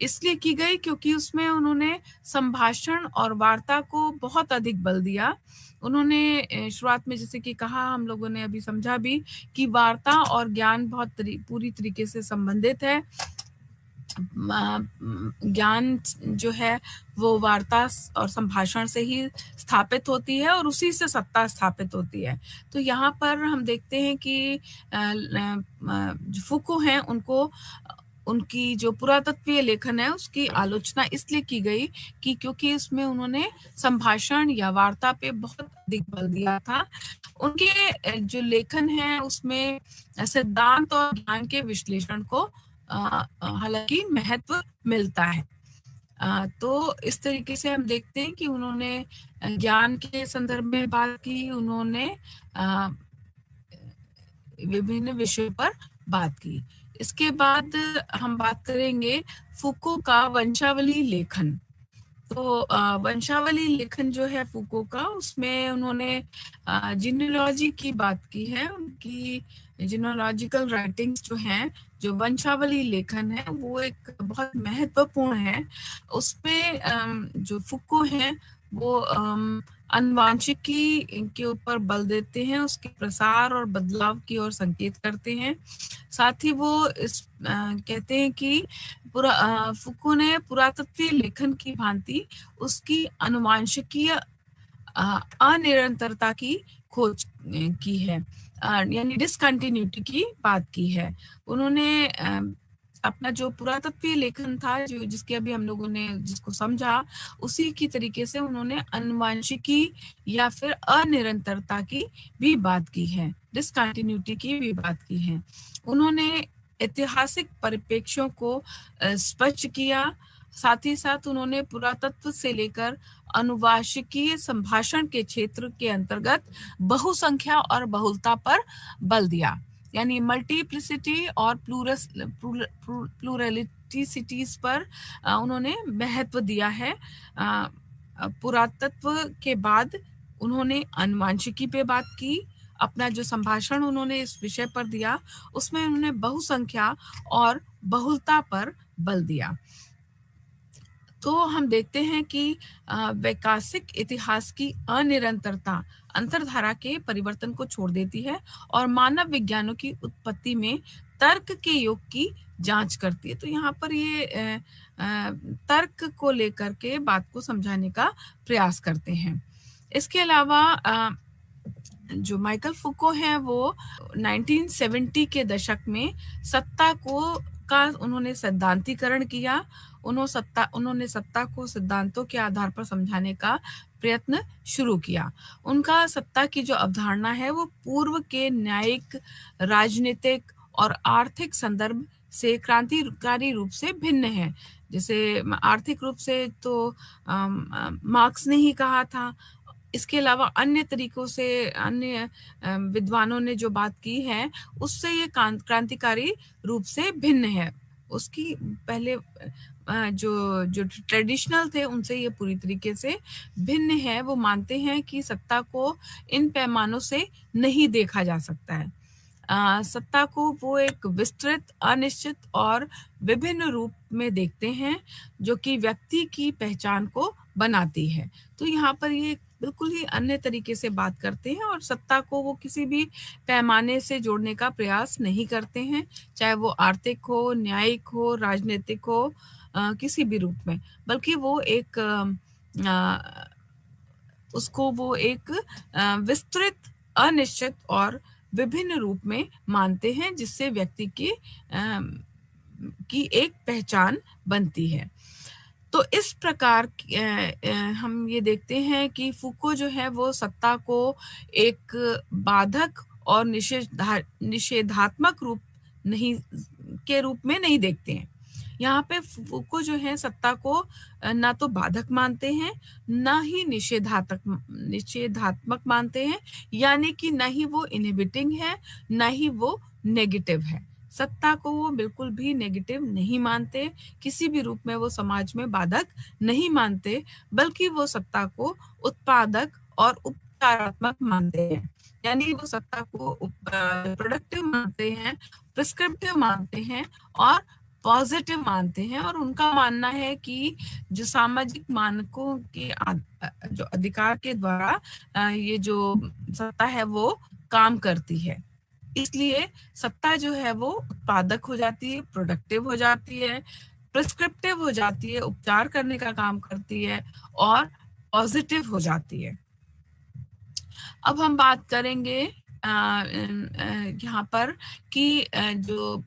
इसलिए की गई क्योंकि उसमें उन्होंने संभाषण और वार्ता को बहुत अधिक बल दिया। उन्होंने शुरुआत में जैसे कि कहा, हम लोगों ने अभी समझा भी कि वार्ता और ज्ञान बहुत पूरी तरीके से संबंधित है। ज्ञान जो है वो वार्ता और संभाषण से ही स्थापित होती है और उसी से सत्ता स्थापित होती है। तो यहाँ पर हम देखते हैं कि जो फूको हैं उनको उनकी जो पुरातत्वीय लेखन है उसकी आलोचना इसलिए की गई कि क्योंकि उसमें उन्होंने संभाषण या वार्ता पे बहुत अधिक बल दिया था। उनके जो लेखन है उसमें सिद्धांत और ज्ञान के विश्लेषण को हालांकि महत्व मिलता है। तो इस तरीके से हम देखते हैं कि उन्होंने ज्ञान के संदर्भ में बात की, उन्होंने विभिन्न विषयों पर बात की। इसके बाद हम बात करेंगे फूको का वंशावली लेखन। तो वंशावली लेखन जो है फूको का, उसमें उन्होंने जीनियोलॉजी की बात की है। उनकी जीनियोलॉजिकल राइटिंग्स जो हैं, जो वंशावली लेखन है, वो एक बहुत महत्वपूर्ण है। उसमें जो फूको हैं वो आनुवांशिकी के ऊपर बल देते हैं, उसके प्रसार और बदलाव की ओर संकेत करते हैं। साथ ही वो इस कहते हैं कि फुको ने पुरातत्वीय लेखन की भांति उसकी अनुवांशिकीय अनिरंतरता की खोज की है, यानी डिसकंटिन्यूटी की बात की है। उन्होंने अपना जो पुरातत्वीय लेखन था, जो जिसके अभी हम लोगों ने जिसको समझा, उसी की तरीके से उन्होंने अनुवांशिकी या फिर अनिरंतरता की भी बात की है, डिसकंटिन्यूटी की भी बात की है। उन्होंने ऐतिहासिक परिप्रेक्ष्यों को स्पष्ट किया। साथ ही साथ उन्होंने पुरातत्व से लेकर अनुवांशिकीय संभाषण के क्षेत्र के अंतर्गत बहुसंख्या और बहुलता पर बल दिया, यानी मल्टीप्लिसिटी और प्लूरलिटीसिटीज पर उन्होंने महत्व दिया है। पुरातत्व के बाद उन्होंने अनुवांशिकी पे बात की। अपना जो संभाषण उन्होंने इस विषय पर दिया, उसमें उन्होंने बहुसंख्या और बहुलता पर बल दिया। तो हम देखते हैं कि वैकासिक इतिहास की अनिरंतरता अंतरधारा के परिवर्तन को छोड़ देती है और मानव विज्ञानों की उत्पत्ति में तर्क के योग की जांच करती है। तो यहाँ पर ये तर्क को लेकर के बात को समझाने का प्रयास करते हैं। इसके अलावा जो माइकल फुको हैं वो 1970 के दशक में सत्ता को का उन्होंने सिद्धांतीकरण किया। उन्होंने सत्ता को सिद्धांतों के आधार पर समझाने का प्रयत्न शुरू किया। उनका सत्ता की जो अवधारणा है वो पूर्व के न्यायिक, राजनीतिक और आर्थिक संदर्भ से क्रांतिकारी रूप से भिन्न है। जैसे आर्थिक रूप से तो मार्क्स ने ही कहा था। इसके अलावा अन्य तरीकों से अन्य विद्वानों ने जो बात की है उससे ये क्रांतिकारी रूप से भिन्न है। उसकी पहले जो जो ट्रेडिशनल थे उनसे ये पूरी तरीके से भिन्न है। वो मानते हैं कि सत्ता को इन पैमानों से नहीं देखा जा सकता है। सत्ता को वो एक विस्तृत, अनिश्चित और विभिन्न रूप में देखते हैं जो कि व्यक्ति की पहचान को बनाती है। तो यहाँ पर ये बिल्कुल ही अन्य तरीके से बात करते हैं और सत्ता को वो किसी भी पैमाने से जोड़ने का प्रयास नहीं करते हैं, चाहे वो आर्थिक हो, न्यायिक हो, राजनीतिक हो, किसी भी रूप में, बल्कि वो एक उसको वो एक विस्तृत, अनिश्चित और विभिन्न रूप में मानते हैं जिससे व्यक्ति की एक पहचान बनती है। तो इस प्रकार हम ये देखते हैं कि फूको जो है वो सत्ता को एक बाधक और निषेधात्मक रूप नहीं के रूप में नहीं देखते हैं। यहाँ पे फूको जो है सत्ता को ना तो बाधक मानते हैं, ना ही निषेधात्मक मानते हैं, यानी कि ना ही वो इनहिबिटिंग है, ना ही वो नेगेटिव है। सत्ता को वो बिल्कुल भी नेगेटिव नहीं मानते, किसी भी रूप में वो समाज में बाधक नहीं मानते, बल्कि वो सत्ता को उत्पादक और उपचारात्मक मानते हैं। यानी वो सत्ता को प्रोडक्टिव मानते हैं, प्रिस्क्रिप्टिव मानते हैं और पॉजिटिव मानते हैं और उनका मानना है कि जो सामाजिक मानकों के जो अधिकार के द्वारा ये जो सत्ता है वो काम करती है। इसलिए सत्ता जो है वो उत्पादक हो जाती है, प्रोडक्टिव हो जाती है, प्रिस्क्रिप्टिव हो जाती है, उपचार करने का काम करती है और पॉजिटिव हो जाती है। अब हम बात करेंगे यहाँ पर कि जो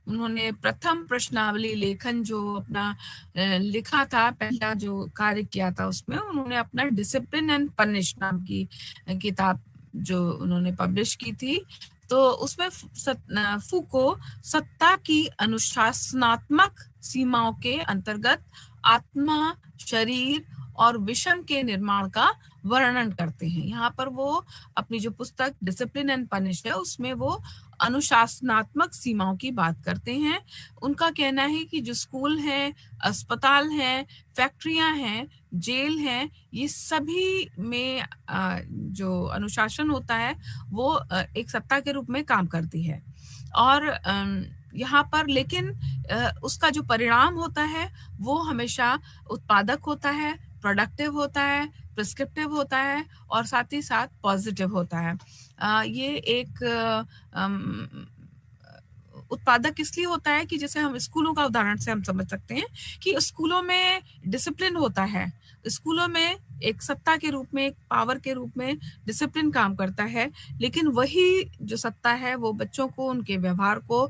उन्होंने प्रथम प्रश्नावली लेखन जो अपना लिखा था, पहला जो कार्य किया था उसमें उन्होंने अपना डिसिप्लिन एंड पनिश नाम की किताब जो उन्होंने पब्लिश की थी। तो उसमें फूको सत्ता की अनुशासनात्मक सीमाओं के अंतर्गत आत्मा, शरीर और विषम के निर्माण का वर्णन करते हैं। यहाँ पर वो अपनी जो पुस्तक डिसिप्लिन एंड पनिश है उसमें वो अनुशासनात्मक सीमाओं की बात करते हैं। उनका कहना है कि जो स्कूल हैं, अस्पताल हैं, फैक्ट्रियां हैं, जेल हैं, ये सभी में जो अनुशासन होता है वो एक सत्ता के रूप में काम करती है। और यहाँ पर लेकिन उसका जो परिणाम होता है वो हमेशा उत्पादक होता है, प्रोडक्टिव होता है, प्रिस्क्रिप्टिव होता है और साथ ही साथ पॉजिटिव होता है। ये एक उत्पादक इसलिए होता है कि जैसे हम स्कूलों का उदाहरण से हम समझ सकते हैं कि स्कूलों में डिसिप्लिन होता है। स्कूलों में एक सत्ता के रूप में, एक पावर के रूप में डिसिप्लिन काम करता है, लेकिन वही जो सत्ता है वो बच्चों को, उनके व्यवहार को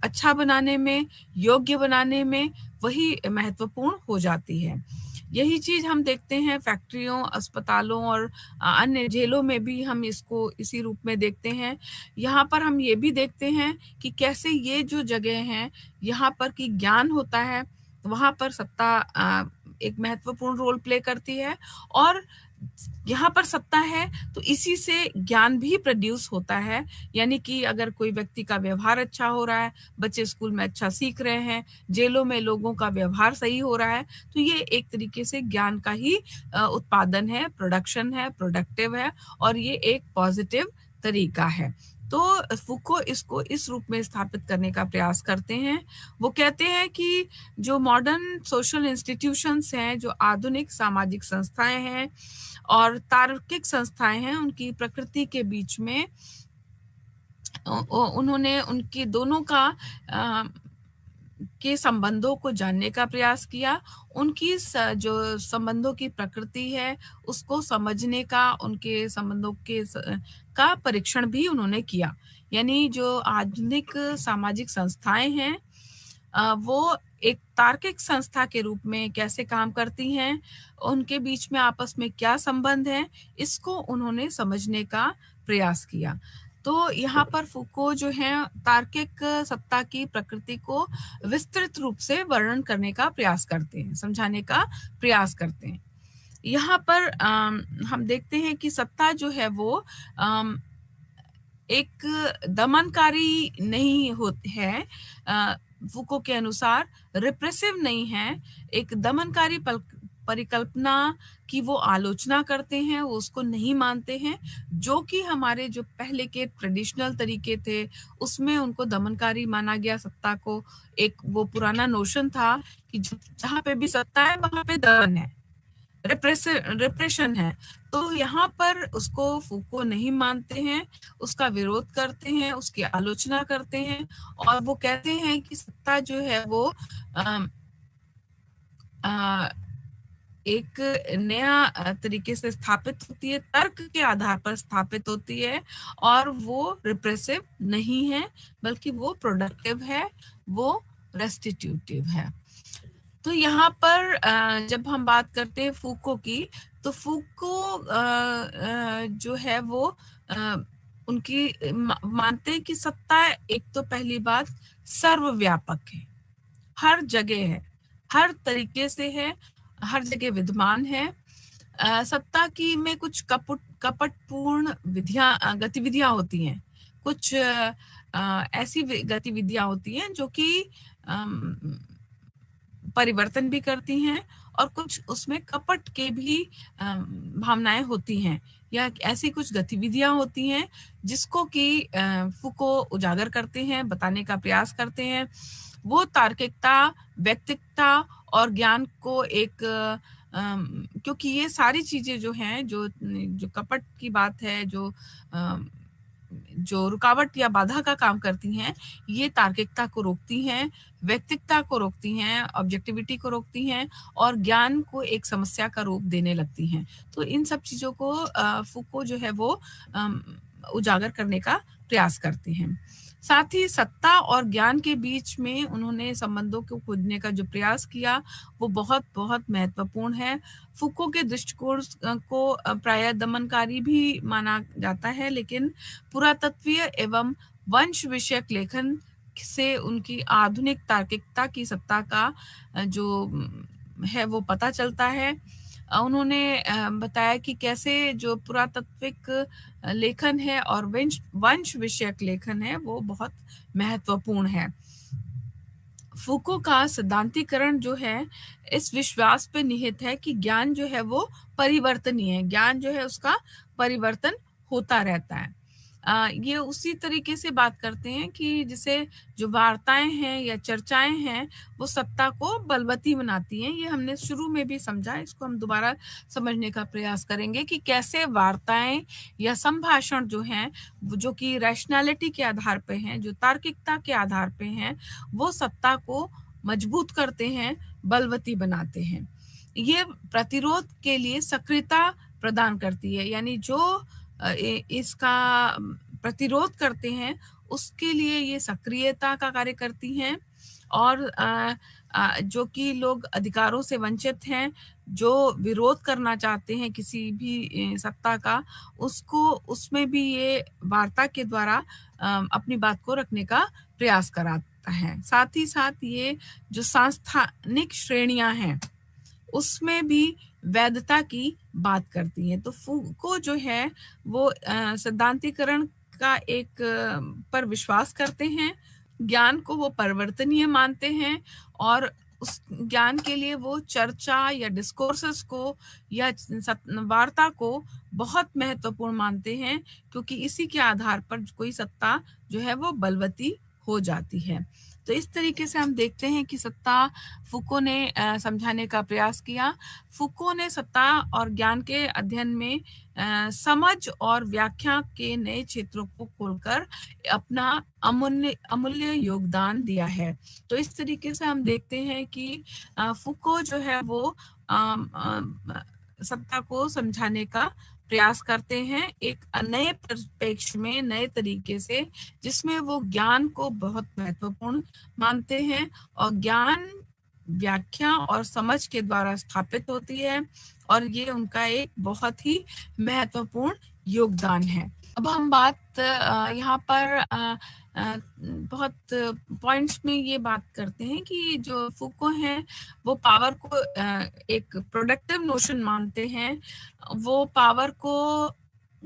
अच्छा बनाने में, योग्य बनाने में वही महत्वपूर्ण हो जाती है। यही चीज हम देखते हैं फैक्ट्रियों, अस्पतालों और अन्य जेलों में भी हम इसको इसी रूप में देखते हैं। यहाँ पर हम ये भी देखते हैं कि कैसे ये जो जगह हैं यहाँ पर कि ज्ञान होता है, वहां पर सत्ता एक महत्वपूर्ण रोल प्ले करती है और यहाँ पर सत्ता है तो इसी से ज्ञान भी प्रोड्यूस होता है। यानी कि अगर कोई व्यक्ति का व्यवहार अच्छा हो रहा है, बच्चे स्कूल में अच्छा सीख रहे हैं, जेलों में लोगों का व्यवहार सही हो रहा है, तो ये एक तरीके से ज्ञान का ही उत्पादन है, प्रोडक्शन है, प्रोडक्टिव है और ये एक पॉजिटिव तरीका है। तो फूको इसको इस रूप में स्थापित करने का प्रयास करते हैं। वो कहते हैं कि जो मॉडर्न सोशल इंस्टीट्यूशंस हैं, जो आधुनिक सामाजिक संस्थाएं हैं और तार्किक संस्थाएं हैं, उनकी प्रकृति के बीच में उन्होंने उनकी दोनों का के संबंधों को जानने का प्रयास किया। उनकी जो संबंधों की प्रकृति है उसको समझने का, उनके संबंधों के का परीक्षण भी उन्होंने किया। यानी जो आधुनिक सामाजिक संस्थाएं हैं वो एक तार्किक संस्था के रूप में कैसे काम करती हैं, उनके बीच में आपस में क्या संबंध है, इसको उन्होंने समझने का प्रयास किया। तो यहाँ पर फूको जो है तार्किक सत्ता की प्रकृति को विस्तृत रूप से वर्णन करने का प्रयास करते हैं, समझाने का प्रयास करते हैं। यहाँ पर हम देखते हैं कि सत्ता जो है वो एक दमनकारी नहीं होती है, फूको के अनुसार रिप्रेसिव नहीं है, एक दमनकारी परिकल्पना की वो आलोचना करते हैं, वो उसको नहीं मानते हैं। जो कि हमारे जो पहले के ट्रेडिशनल तरीके थे उसमें उनको दमनकारी माना गया सत्ता को। एक वो पुराना नोशन था कि जहाँ पे भी सत्ता है वहां पे दमन है, रिप्रेशन है। तो यहाँ पर उसको फूको नहीं मानते हैं, उसका विरोध करते हैं, उसकी आलोचना करते हैं और वो कहते हैं कि सत्ता जो है वो एक नया तरीके से स्थापित होती है, तर्क के आधार पर स्थापित होती है और वो रिप्रेसिव नहीं है बल्कि वो प्रोडक्टिव है, वो रेस्टिट्यूटिव है। तो यहाँ पर जब हम बात करते हैं फूको की, तो फूको जो है वो उनकी मानते हैं कि सत्ता एक तो पहली बात सर्वव्यापक है, हर जगह है, हर तरीके से है, हर जगह विद्यमान है। सत्ता की में कुछ कपटपूर्ण गतिविधियां होती हैं, कुछ ऐसी गतिविधियां होती हैं जो कि परिवर्तन भी करती हैं और कुछ उसमें कपट के भी भावनाएं होती हैं या ऐसी कुछ गतिविधियां होती हैं जिसको कि फूको उजागर करते हैं, बताने का प्रयास करते हैं। वो तार्किकता, व्यक्तिकता और ज्ञान को एक क्योंकि ये सारी चीज़ें जो हैं, जो कपट की बात है, जो रुकावट या बाधा का काम करती हैं, ये तार्किकता को रोकती हैं, व्यक्तिकता को रोकती हैं, ऑब्जेक्टिविटी को रोकती हैं और ज्ञान को एक समस्या का रूप देने लगती हैं। तो इन सब चीज़ों को फूको जो है वो अम, उजागर करने का प्रयास करते हैं। साथ ही सत्ता और ज्ञान के बीच में उन्होंने संबंधों को खोजने का जो प्रयास किया, वो बहुत-बहुत महत्वपूर्ण है। फूको के दृष्टिकोण को प्रायः दमनकारी भी माना जाता है, लेकिन पुरातत्वीय एवं वंश विषयक लेखन से उनकी आधुनिक तार्किकता की सत्ता का है वो पता चलता है। उन्होंने बताया कि कैसे जो पुरातात्विक लेखन है और वंश वंश विषयक लेखन है वो बहुत महत्वपूर्ण है। फूको का सिद्धांतीकरण जो है, इस विश्वास पे निहित है कि ज्ञान जो है वो परिवर्तनीय है, ज्ञान जो है उसका परिवर्तन होता रहता है। ये उसी तरीके से बात करते हैं कि जैसे जो वार्ताएँ हैं या चर्चाएँ हैं, वो सत्ता को बलवती बनाती हैं। ये हमने शुरू में भी समझा, इसको हम दोबारा समझने का प्रयास करेंगे कि कैसे वार्ताएँ या संभाषण जो हैं, जो कि रैशनैलिटी के आधार पे हैं, जो तार्किकता के आधार पे हैं, वो सत्ता को मजबूत करते हैं, बलवती बनाते हैं। ये प्रतिरोध के लिए सक्रियता प्रदान करती है, यानी जो इसका प्रतिरोध करते हैं, उसके लिए ये सक्रियता का कार्य करती हैं और जो कि लोग अधिकारों से वंचित हैं, जो विरोध करना चाहते हैं किसी भी सत्ता का, उसको उसमें भी ये वार्ता के द्वारा अपनी बात को रखने का प्रयास कराता है। साथ ही साथ ये जो सांस्थानिक श्रेणियाँ हैं, उसमें भी वैधता की बात करती हैं। तो फूको जो है वो सिद्धांतीकरण का एक पर विश्वास करते हैं, ज्ञान को वो परिवर्तनीय मानते हैं और उस ज्ञान के लिए वो चर्चा या डिस्कोर्सेस को या वार्ता को बहुत महत्वपूर्ण मानते हैं, क्योंकि इसी के आधार पर कोई सत्ता जो है वो बलवती हो जाती है। तो इस तरीके से हम देखते हैं कि सत्ता फूको ने समझाने का प्रयास किया। फूको ने सत्ता और ज्ञान के अध्ययन में समझ और व्याख्या के नए क्षेत्रों को खोलकर अपना अमूल्य अमूल्य योगदान दिया है। तो इस तरीके से हम देखते हैं कि फूको जो है वो सत्ता को समझाने का प्रयास करते हैं एक नए परिप्रेक्ष्य में, नए तरीके से, जिसमें वो ज्ञान को बहुत महत्वपूर्ण मानते हैं और ज्ञान व्याख्या और समझ के द्वारा स्थापित होती है और ये उनका एक बहुत ही महत्वपूर्ण योगदान है। अब हम बात यहाँ पर बहुत पॉइंट्स में ये बात करते हैं कि जो फूको हैं वो पावर को एक प्रोडक्टिव नोशन मानते हैं। वो पावर को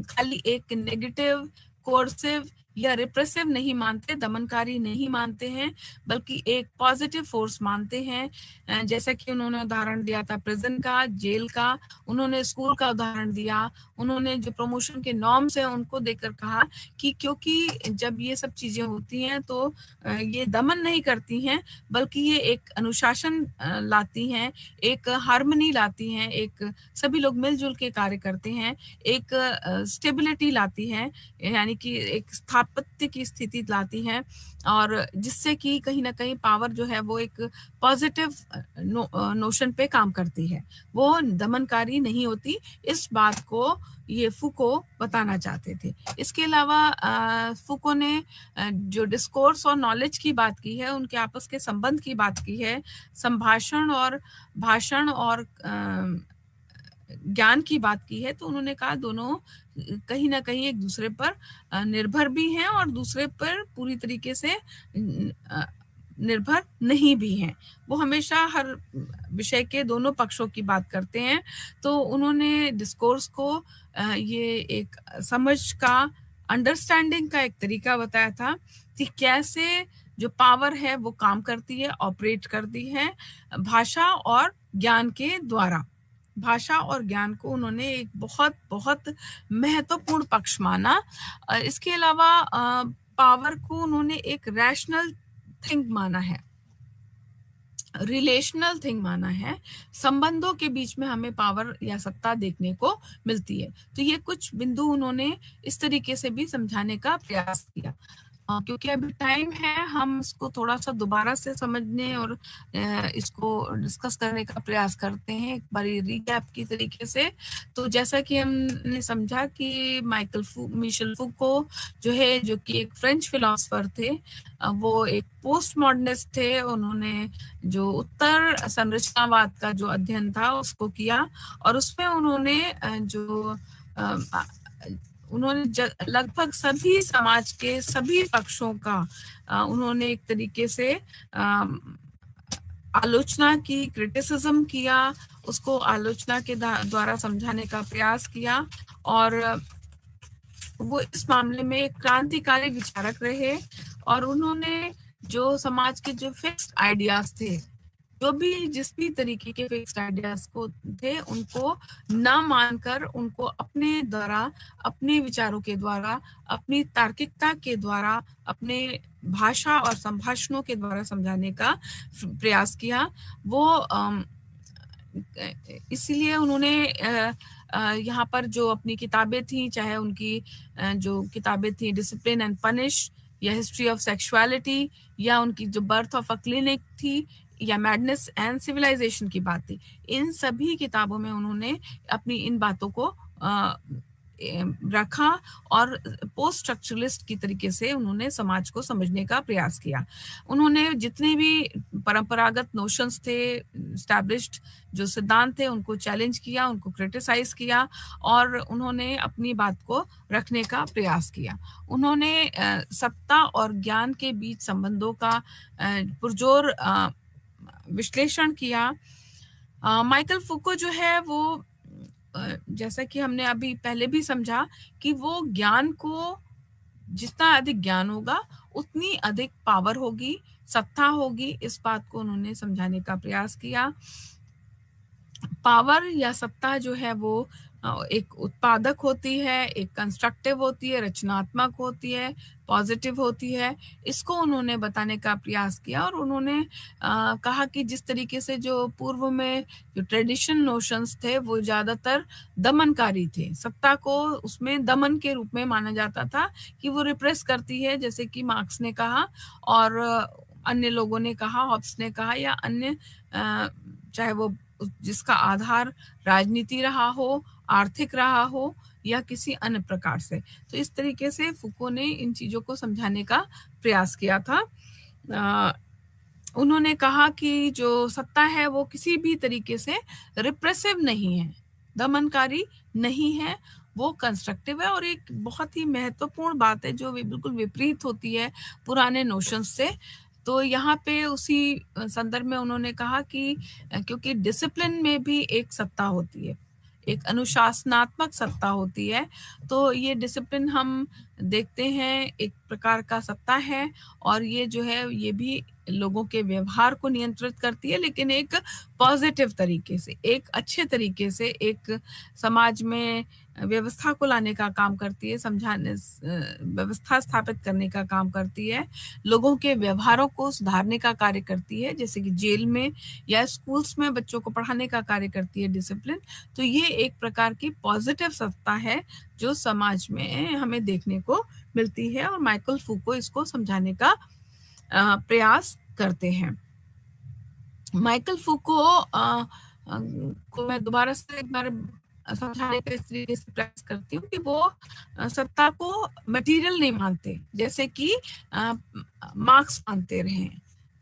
खाली एक नेगेटिव, कोर्सिव या रिप्रेसिव नहीं मानते, दमनकारी नहीं मानते हैं, बल्कि एक पॉजिटिव फोर्स मानते हैं। जैसा कि उन्होंने उदाहरण दिया था प्रिजन का, जेल का, उन्होंने स्कूल का उदाहरण दिया, उन्होंने जो प्रमोशन के नॉर्म्स हैं उनको देकर कहा कि क्योंकि जब ये सब चीज़ें होती हैं तो ये दमन नहीं करती हैं, बल्कि ये एक अनुशासन लाती हैं, एक हार्मनी लाती हैं, एक सभी लोग मिलजुल के कार्य करते हैं, एक स्टेबिलिटी लाती हैं, यानी कि एक स्थापत्य की स्थिति लाती हैं और जिससे कि कहीं न कहीं पावर जो है वो एक पॉजिटिव नोशन पे काम करती है, वो दमनकारी नहीं होती। इस बात को ये फूको बताना चाहते थे। इसके अलावा फूको ने जो डिस्कोर्स और नॉलेज की बात की है, उनके आपस के संबंध की बात की है, संभाषण और भाषण और ज्ञान की बात की है, तो उन्होंने कहा दोनों कहीं न कहीं एक दूसरे पर निर्भर भी हैं और दूसरे पर पूरी तरीके से निर्भर नहीं भी हैं। वो हमेशा हर विषय के दोनों पक्षों की बात करते हैं। तो उन्होंने डिस्कोर्स को ये एक समझ का, अंडरस्टैंडिंग का एक तरीका बताया था कि कैसे जो पावर है वो काम करती है, ऑपरेट करती है, भाषा और ज्ञान के द्वारा। भाषा और ज्ञान को उन्होंने एक बहुत महत्वपूर्ण पक्ष माना। इसके अलावा पावर को उन्होंने एक रैशनल थिंग माना है। रिलेशनल थिंग माना है, संबंधों के बीच में हमें पावर या सत्ता देखने को मिलती है। तो ये कुछ बिंदु उन्होंने इस तरीके से भी समझाने का प्रयास किया। क्योंकि अभी टाइम है, हम इसको थोड़ा-सा दोबारा से समझने और इसको डिस्कस करने का प्रयास करते हैं, एक बारी रिकैप की तरीके से। तो जैसा कि हमने समझा कि मिशेल फूको जो है, जो कि एक फ्रेंच फिलॉसफर थे, वो एक पोस्ट मॉडर्निस्ट थे। उन्होंने जो उत्तर संरचनावाद का जो अध्ययन था उसको किया, और उसमें उन्होंने उन्होंने लगभग सभी समाज के सभी पक्षों का उन्होंने एक तरीके से आलोचना की, क्रिटिसिज्म किया, उसको आलोचना के द्वारा समझाने का प्रयास किया, और वो इस मामले में एक क्रांतिकारी विचारक रहे। और उन्होंने जो समाज के जो फिक्स्ड आइडियाज थे, जो भी जिस भी तरीके के फिक्स्ड आइडियाज को थे, उनको न मानकर उनको अपने द्वारा, अपने विचारों के द्वारा, अपनी तार्किकता के द्वारा, अपने भाषा और संभाषणों के द्वारा समझाने का प्रयास किया। वो इसीलिए उन्होंने यहाँ पर जो अपनी किताबें थी, चाहे उनकी जो किताबें थी डिसिप्लिन एंड पनिश, या हिस्ट्री ऑफ सेक्सुअलिटी, या उनकी जो बर्थ ऑफ अ क्लिनिक थी, या मैडनेस एंड सिविलाइजेशन की बात थी, इन सभी किताबों में उन्होंने अपनी इन बातों को रखा, और पोस्ट स्ट्रक्चरलिस्ट की तरीके से उन्होंने समाज को समझने का प्रयास किया। उन्होंने जितने भी परंपरागत नोशंस थे, एस्टैब्लिश्ड जो सिद्धांत थे, उनको चैलेंज किया, उनको क्रिटिसाइज किया, और उन्होंने अपनी बात को रखने का प्रयास किया। उन्होंने सत्ता और ज्ञान के बीच संबंधों का पुरजोर विश्लेषण किया। माइकल फूको जो है वो जैसा कि हमने अभी पहले भी समझा कि वो ज्ञान को, जितना अधिक ज्ञान होगा उतनी अधिक पावर होगी, सत्ता होगी, इस बात को उन्होंने समझाने का प्रयास किया। पावर या सत्ता जो है वो एक उत्पादक होती है, एक कंस्ट्रक्टिव होती है, रचनात्मक होती है, पॉजिटिव होती है। इसको उन्होंने बताने का प्रयास किया, और उन्होंने कहा कि जिस तरीके से जो पूर्व में जो ट्रेडिशन नोशंस थे वो ज़्यादातर दमनकारी थे, सत्ता को उसमें दमन के रूप में माना जाता था कि वो रिप्रेस करती है, जैसे कि मार्क्स ने कहा और अन्य लोगों ने कहा, हॉब्स ने कहा, या अन्य चाहे वो जिसका आधार राजनीति रहा हो, आर्थिक रहा हो, या किसी अन्य प्रकार से। तो इस तरीके से फूको ने इन चीज़ों को समझाने का प्रयास किया था। उन्होंने कहा कि जो सत्ता है वो किसी भी तरीके से रिप्रेसिव नहीं है, दमनकारी नहीं है, वो कंस्ट्रक्टिव है, और एक बहुत ही महत्वपूर्ण बात है जो बिल्कुल विपरीत होती है पुराने नोशंस से। तो यहाँ पे उसी संदर्भ में उन्होंने कहा कि क्योंकि डिसिप्लिन में भी एक सत्ता होती है, एक अनुशासनात्मक सत्ता होती है, तो ये डिसिप्लिन हम देखते हैं एक प्रकार का सत्ता है, और ये जो है ये भी लोगों के व्यवहार को नियंत्रित करती है, लेकिन एक पॉजिटिव तरीके से, एक अच्छे तरीके से, एक समाज में व्यवस्था को लाने का काम करती है, समझाने व्यवस्था स्थापित करने का काम करती है, लोगों के व्यवहारों को सुधारने का कार्य करती है, जैसे कि जेल में या स्कूल्स में बच्चों को पढ़ाने का कार्य करती है डिसिप्लिन। तो ये एक प्रकार की पॉजिटिव सत्ता है जो समाज में हमें देखने को मिलती है, और माइकल फूको इसको समझाने का प्रयास करते हैं। माइकल फूको को मैं दोबारा से एक बार समझाने का इस तरीके से प्रयास करती हूँ कि वो सत्ता को मटेरियल नहीं मानते, जैसे कि मार्क्स मानते रहे।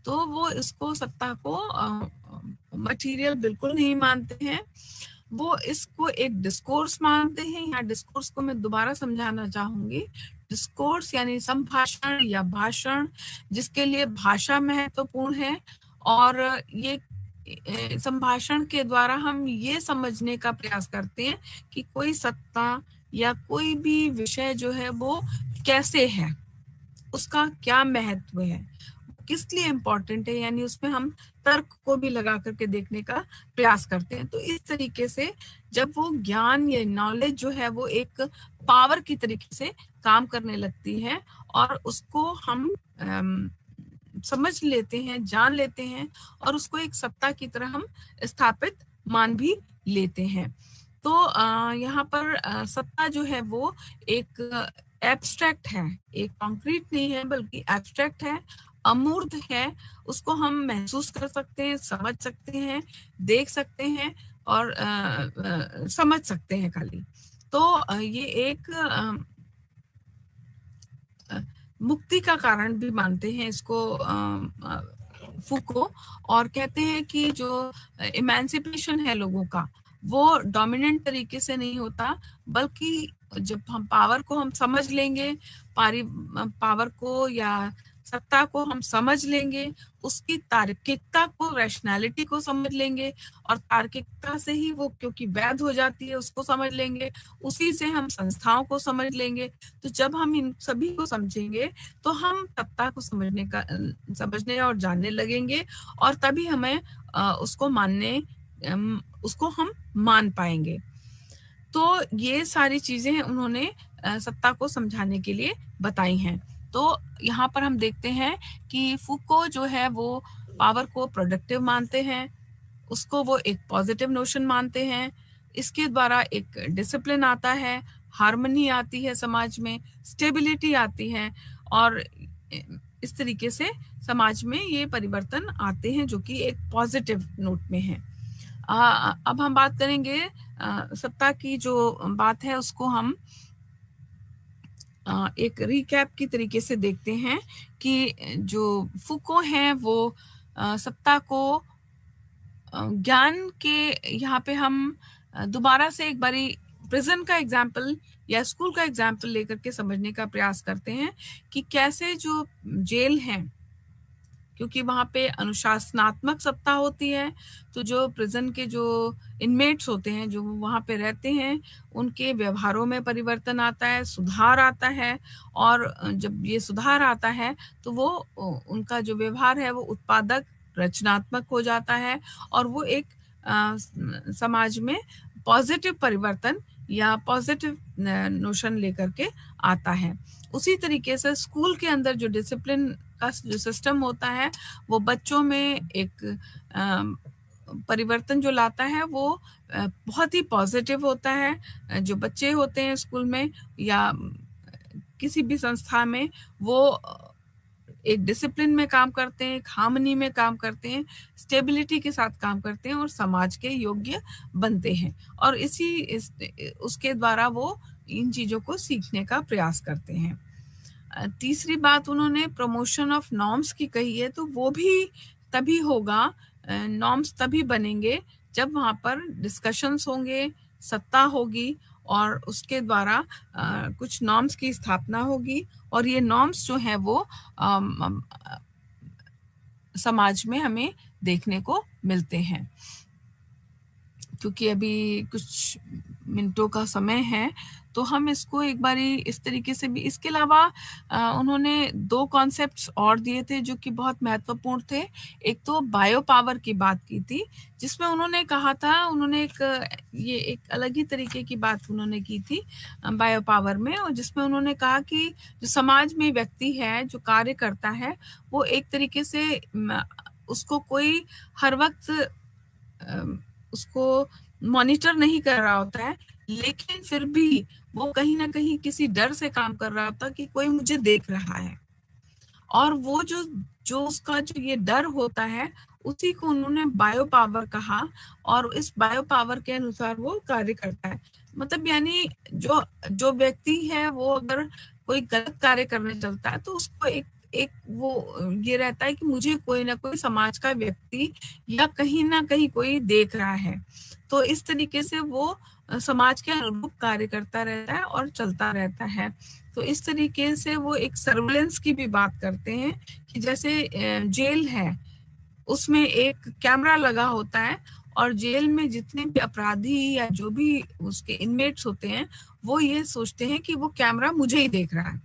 तो वो इसको सत्ता को मटेरियल बिल्कुल नहीं मानते हैं, वो इसको एक डिस्कोर्स मानते हैं। यहाँ डिस्कोर्स को मैं दोबारा समझाना चाहूंगी। डिस्कोर्स यानी संभाषण या भाषण, जिसके लिए भाषा महत्वपूर्ण है, और ये संभाषण के द्वारा हम ये समझने का प्रयास करते हैं कि कोई सत्ता या कोई भी विषय जो है वो कैसे है, उसका क्या महत्व है, किस लिए इम्पोर्टेंट है, यानी उसमें हम तर्क को भी लगा करके देखने का प्रयास करते हैं। तो इस तरीके से जब वो ज्ञान या नॉलेज जो है वो एक पावर की तरीके से काम करने लगती है, और उसको हम समझ लेते हैं, जान लेते हैं और उसको एक सत्ता की तरह हम स्थापित मान भी लेते हैं। तो यहाँ पर सत्ता जो है वो एक एब्स्ट्रैक्ट है, एक कॉन्क्रीट नहीं है बल्कि एब्स्ट्रैक्ट है, अमूर्त है। उसको हम महसूस कर सकते हैं, समझ सकते हैं, देख सकते हैं और समझ सकते हैं खाली। तो ये एक मुक्ति का कारण भी मानते हैं इसको फूको, और कहते हैं कि जो इमेंसिपेशन है लोगों का वो डोमिनेंट तरीके से नहीं होता, बल्कि जब हम पावर को हम समझ लेंगे, पावर को या सत्ता को हम समझ लेंगे, उसकी तार्किकता को, रैशनैलिटी को समझ लेंगे, और तार्किकता से ही वो क्योंकि वैध हो जाती है उसको समझ लेंगे, उसी से हम संस्थाओं को समझ लेंगे। तो जब हम इन सभी को समझेंगे तो हम सत्ता को समझने और जानने लगेंगे, और तभी हमें उसको हम मान पाएंगे। तो ये सारी चीजें उन्होंने सत्ता को समझाने के लिए बताई हैं। तो यहाँ पर हम देखते हैं कि फूको जो है वो पावर को प्रोडक्टिव मानते हैं, उसको वो एक पॉजिटिव नोशन मानते हैं। इसके द्वारा एक डिसिप्लिन आता है, हार्मनी आती है समाज में, स्टेबिलिटी आती है, और इस तरीके से समाज में ये परिवर्तन आते हैं जो कि एक पॉजिटिव नोट में है। अब हम बात करेंगे सत्ता की जो बात है उसको हम एक रिकैप की तरीके से देखते हैं कि जो फूको हैं वो सत्ता को ज्ञान के, यहाँ पे हम दोबारा से एक बारी प्रिजन का एग्जाम्पल या स्कूल का एग्जाम्पल लेकर के समझने का प्रयास करते हैं कि कैसे जो जेल है, क्योंकि वहाँ पे अनुशासनात्मक सत्ता होती है, तो जो प्रिजन के जो इनमेट्स होते हैं जो वहाँ पे रहते हैं उनके व्यवहारों में परिवर्तन आता है, सुधार आता है, और जब ये सुधार आता है तो वो उनका जो व्यवहार है वो उत्पादक, रचनात्मक हो जाता है, और वो एक समाज में पॉजिटिव परिवर्तन या पॉजिटिव नोशन लेकर के आता है। उसी तरीके से स्कूल के अंदर जो डिसिप्लिन का जो सिस्टम होता है वो बच्चों में एक परिवर्तन जो लाता है वो बहुत ही पॉजिटिव होता है। जो बच्चे होते हैं स्कूल में या किसी भी संस्था में, वो एक डिसिप्लिन में काम करते हैं, एक हार्मनी में काम करते हैं, स्टेबिलिटी के साथ काम करते हैं और समाज के योग्य बनते हैं, और उसके द्वारा वो इन चीजों को सीखने का प्रयास करते हैं। तीसरी बात उन्होंने प्रमोशन ऑफ नॉर्म्स की कही है, तो वो भी तभी होगा, नॉर्म्स तभी बनेंगे जब वहाँ पर डिस्कशंस होंगे, सत्ता होगी, और उसके द्वारा कुछ नॉर्म्स की स्थापना होगी, और ये नॉर्म्स जो हैं वो समाज में हमें देखने को मिलते हैं। क्योंकि अभी कुछ मिनटों का समय है तो हम इसको एक बारी इस तरीके से भी, इसके अलावा उन्होंने 2 कॉन्सेप्ट्स और दिए थे जो कि बहुत महत्वपूर्ण थे। एक तो बायो पावर की बात की थी, जिसमें उन्होंने कहा था, उन्होंने ये एक अलग ही तरीके की बात उन्होंने की थी बायो पावर में, और जिसमें उन्होंने कहा कि जो समाज में व्यक्ति है जो कार्य करता है वो एक तरीके से उसको कोई हर वक्त उसको मॉनिटर नहीं कर रहा होता है, लेकिन फिर भी वो कहीं ना कहीं किसी डर से काम कर रहा होता कि कोई मुझे देख रहा है, और वो जो जो उसका जो ये डर होता है उसी को उन्होंने बायो पावर कहा, और इस बायो पावर के अनुसार वो कार्य करता है। मतलब यानी जो जो व्यक्ति है वो अगर कोई गलत कार्य करने चलता है तो उसको एक एक वो ये रहता है कि मुझे कोई ना कोई समाज का व्यक्ति या कहीं ना कहीं कोई देख रहा है, तो इस तरीके से वो समाज के अनुरूप कार्य करता रहता है और चलता रहता है। तो इस तरीके से वो एक सर्वेलेंस की भी बात करते हैं कि जैसे जेल है उसमें एक कैमरा लगा होता है, और जेल में जितने भी अपराधी या जो भी उसके इनमेट्स होते हैं वो ये सोचते हैं कि वो कैमरा मुझे ही देख रहा है,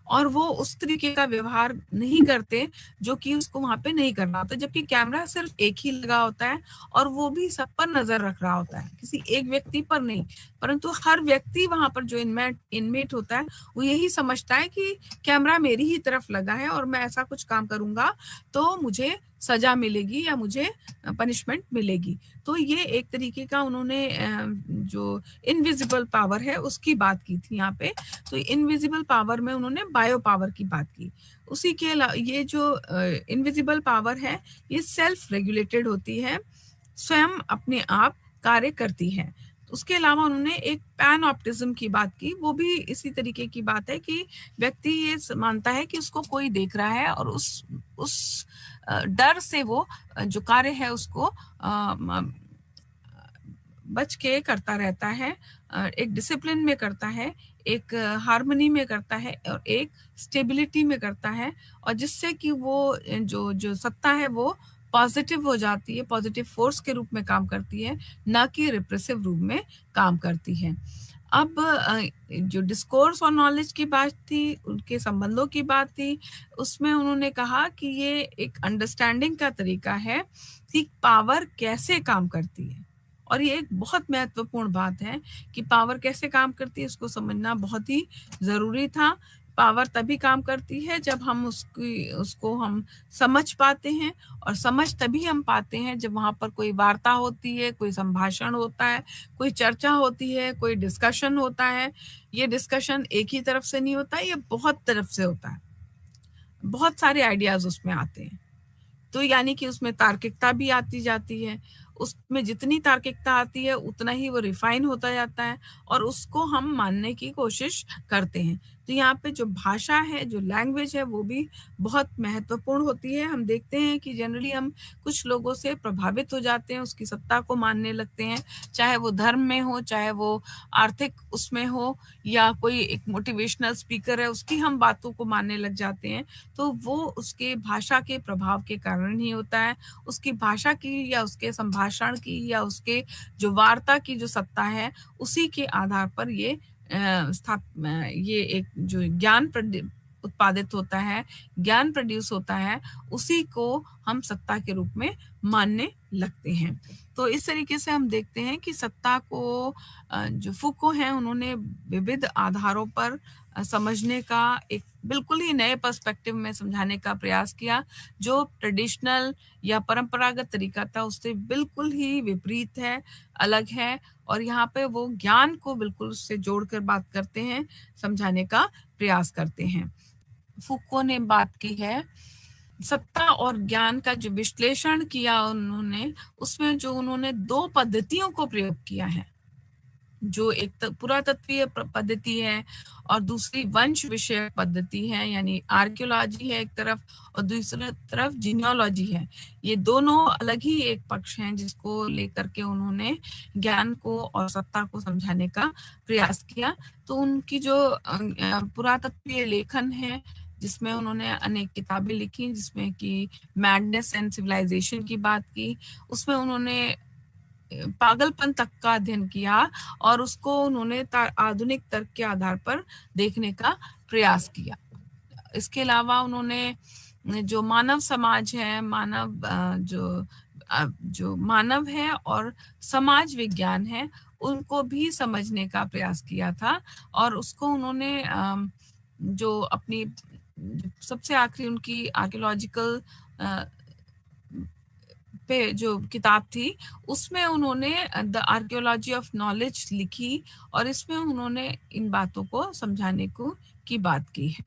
और वो उस तरीके का व्यवहार नहीं करते जो कि उसको वहाँ पे नहीं करना होता। जबकि कैमरा सिर्फ़ एक ही लगा होता है और वो भी सब पर नज़र रख रहा होता है, किसी एक व्यक्ति पर नहीं। परंतु हर व्यक्ति वहाँ पर जो इनमेट इनमेट होता है, वो यही समझता है कि कैमरा मेरी ही तरफ लगा है और मैं ऐसा कुछ काम करूँगा, तो मुझे सज़ा मिलेगी या मुझे पनिशमेंट मिलेगी। तो ये एक तरीके का उन्होंने जो इनविजिबल पावर है, उसकी बात की थी यहाँ पे। तो इनविजिबल पावर में उन्होंने बायो पावर की बात की। उसी के ये जो इनविजिबल पावर है, ये सेल्फ रेगुलेटेड होती है, स्वयं अपने आप कार्य करती है। उसके अलावा उन्होंने एक पैनऑप्टिज्म की बात की, वो भी इसी तरीके की बात है कि व्यक्ति ये मानता है कि उसको कोई देख रहा है और उस डर से वो जो कार्य है उसको बच के करता रहता है, एक डिसिप्लिन में करता है, एक हार्मनी में करता है और एक स्टेबिलिटी में करता है, और जिससे कि वो जो जो सत्ता है वो पॉजिटिव हो जाती है, पॉजिटिव फोर्स के रूप में काम करती है, ना कि रिप्रेसिव रूप में काम करती है। अब जो डिस्कोर्स और नॉलेज की बात थी, उनके संबंधों की बात थी, उसमें उन्होंने कहा कि ये एक अंडरस्टैंडिंग का तरीका है कि पावर कैसे काम करती है। और ये एक बहुत महत्वपूर्ण बात है कि पावर कैसे काम करती है, इसको समझना बहुत ही ज़रूरी था। पावर तभी काम करती है जब हम उसको हम समझ पाते हैं, और समझ तभी हम पाते हैं जब वहाँ पर कोई वार्ता होती है, कोई संभाषण होता है, कोई चर्चा होती है, कोई डिस्कशन होता है। ये डिस्कशन एक ही तरफ से नहीं होता है, ये बहुत तरफ से होता है। बहुत सारे आइडियाज़ उसमें आते हैं। तो यानी कि उसमें तार्किकता भी आती जाती है। उसमें जितनी तार्किकता आती है, उतना ही वो रिफ़ाइन होता जाता है और उसको हम मानने की कोशिश करते हैं। तो यहाँ पे जो भाषा है, जो लैंग्वेज है, वो भी बहुत महत्वपूर्ण होती है। हम देखते हैं कि जनरली हम कुछ लोगों से प्रभावित हो जाते हैं, उसकी सत्ता को मानने लगते हैं, चाहे वो धर्म में हो, चाहे वो आर्थिक उसमें हो, या कोई एक मोटिवेशनल स्पीकर है, उसकी हम बातों को मानने लग जाते हैं। तो वो उसके भाषा के प्रभाव के कारण ही होता है। उसकी भाषा की या उसके संभाषण की या उसके जो वार्ता की जो सत्ता है, उसी के आधार पर ये एक जो ज्ञान उत्पादित होता है, ज्ञान प्रोड्यूस होता है, उसी को हम सत्ता के रूप में मानने लगते हैं। तो इस तरीके से हम देखते हैं कि सत्ता को जो फूको हैं, उन्होंने विविध आधारों पर समझने का एक बिल्कुल ही नए पर्सपेक्टिव में समझाने का प्रयास किया, जो ट्रेडिशनल या परंपरागत तरीका था उससे बिल्कुल ही विपरीत है, अलग है, और यहाँ पे वो ज्ञान को बिल्कुल उससे जोड़कर बात करते हैं, समझाने का प्रयास करते हैं। फूको ने बात की है सत्ता और ज्ञान का जो विश्लेषण किया उन्होंने, उसमें जो उन्होंने 2 पद्धतियों को प्रयोग किया है। जो एक पुरातत्वीय पद्धति है और दूसरी वंश विषयक पद्धति है, यानी आर्कियोलॉजी है एक तरफ और दूसरी तरफ जीनियोलॉजी है। ये दोनों अलग ही एक पक्ष हैं जिसको लेकर के उन्होंने ज्ञान को और सत्ता को समझाने का प्रयास किया। तो उनकी जो पुरातत्वीय लेखन है, जिसमें उन्होंने अनेक किताबें लिखी, जिसमें कि मैडनेस एंड सिविलाइजेशन की बात की, उसमें उन्होंने पागलपन तक का अध्ययन किया और उसको उन्होंने आधुनिक तर्क के आधार पर देखने का प्रयास किया। इसके अलावा उन्होंने जो मानव समाज है, जो मानव है और समाज विज्ञान है, उनको भी समझने का प्रयास किया था, और उसको उन्होंने जो अपनी सबसे आखिरी उनकी आर्कियोलॉजिकल पे जो किताब थी, उसमें उन्होंने द आर्कियोलॉजी ऑफ नॉलेज लिखी और इसमें उन्होंने इन बातों को समझाने को की बात की है।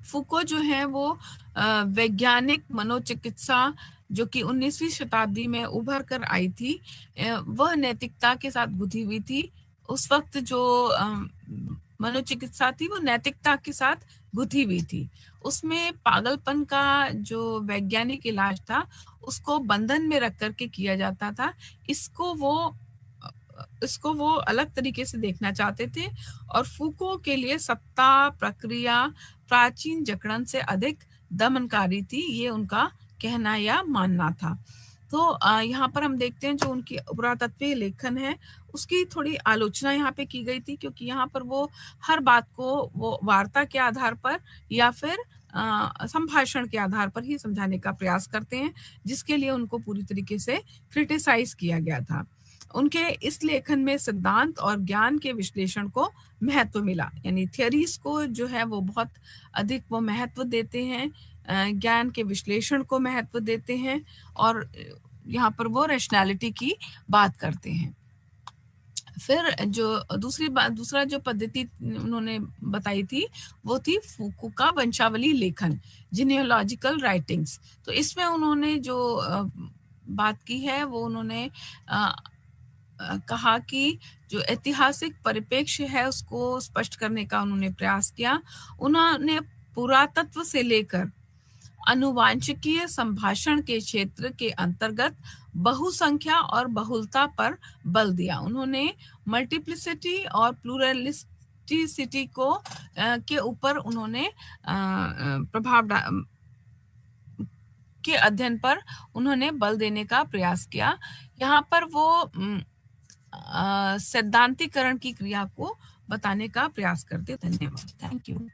फूको जो है वो वैज्ञानिक मनोचिकित्सा जो कि 19वीं शताब्दी में उभर कर आई थी, वह नैतिकता के साथ गुंथी हुई थी। उस वक्त जो मनोचिकित्सा थी वो नैतिकता के साथ गुंथी हुई थी। उसमें पागलपन का जो वैज्ञानिक इलाज था, उसको बंधन में रख कर के किया जाता था। इसको वो इसको वो अलग तरीके से देखना चाहते थे, और फूको के लिए सत्ता प्रक्रिया प्राचीन जकड़न से अधिक दमनकारी थी, ये उनका कहना या मानना था। तो यहाँ पर हम देखते हैं जो उनकी पुरातत्वीय लेखन है, उसकी थोड़ी आलोचना यहाँ पे की गई थी, क्योंकि यहाँ पर वो हर बात को वो वार्ता के आधार पर या फिर संभाषण के आधार पर ही समझाने का प्रयास करते हैं, जिसके लिए उनको पूरी तरीके से क्रिटिसाइज किया गया था। उनके इस लेखन में सिद्धांत और ज्ञान के विश्लेषण को महत्व मिला, यानी थियरीज को जो है वो बहुत अधिक वो महत्व देते हैं, ज्ञान के विश्लेषण को महत्व देते हैं, और यहाँ पर वो रैशनैलिटी की बात करते हैं। फिर जो दूसरा जो पद्धति उन्होंने बताई थी, वो थी फूको का वंशावली लेखन, जीनियोलॉजिकल राइटिंग्स। तो इसमें उन्होंने जो बात की है वो उन्होंने कहा कि जो ऐतिहासिक परिप्रेक्ष्य है उसको स्पष्ट करने का उन्होंने प्रयास किया। उन्होंने पुरातत्व से लेकर आनुवांशिकीय संभाषण के क्षेत्र के अंतर्गत बहुसंख्या और बहुलता पर बल दिया। उन्होंने मल्टीप्लिसिटी और प्लूरलिस्टिसिटी को के ऊपर उन्होंने के अध्ययन पर उन्होंने बल देने का प्रयास किया। यहाँ पर वो सैद्धांतिकरण की क्रिया को बताने का प्रयास करते। धन्यवाद। Thank you.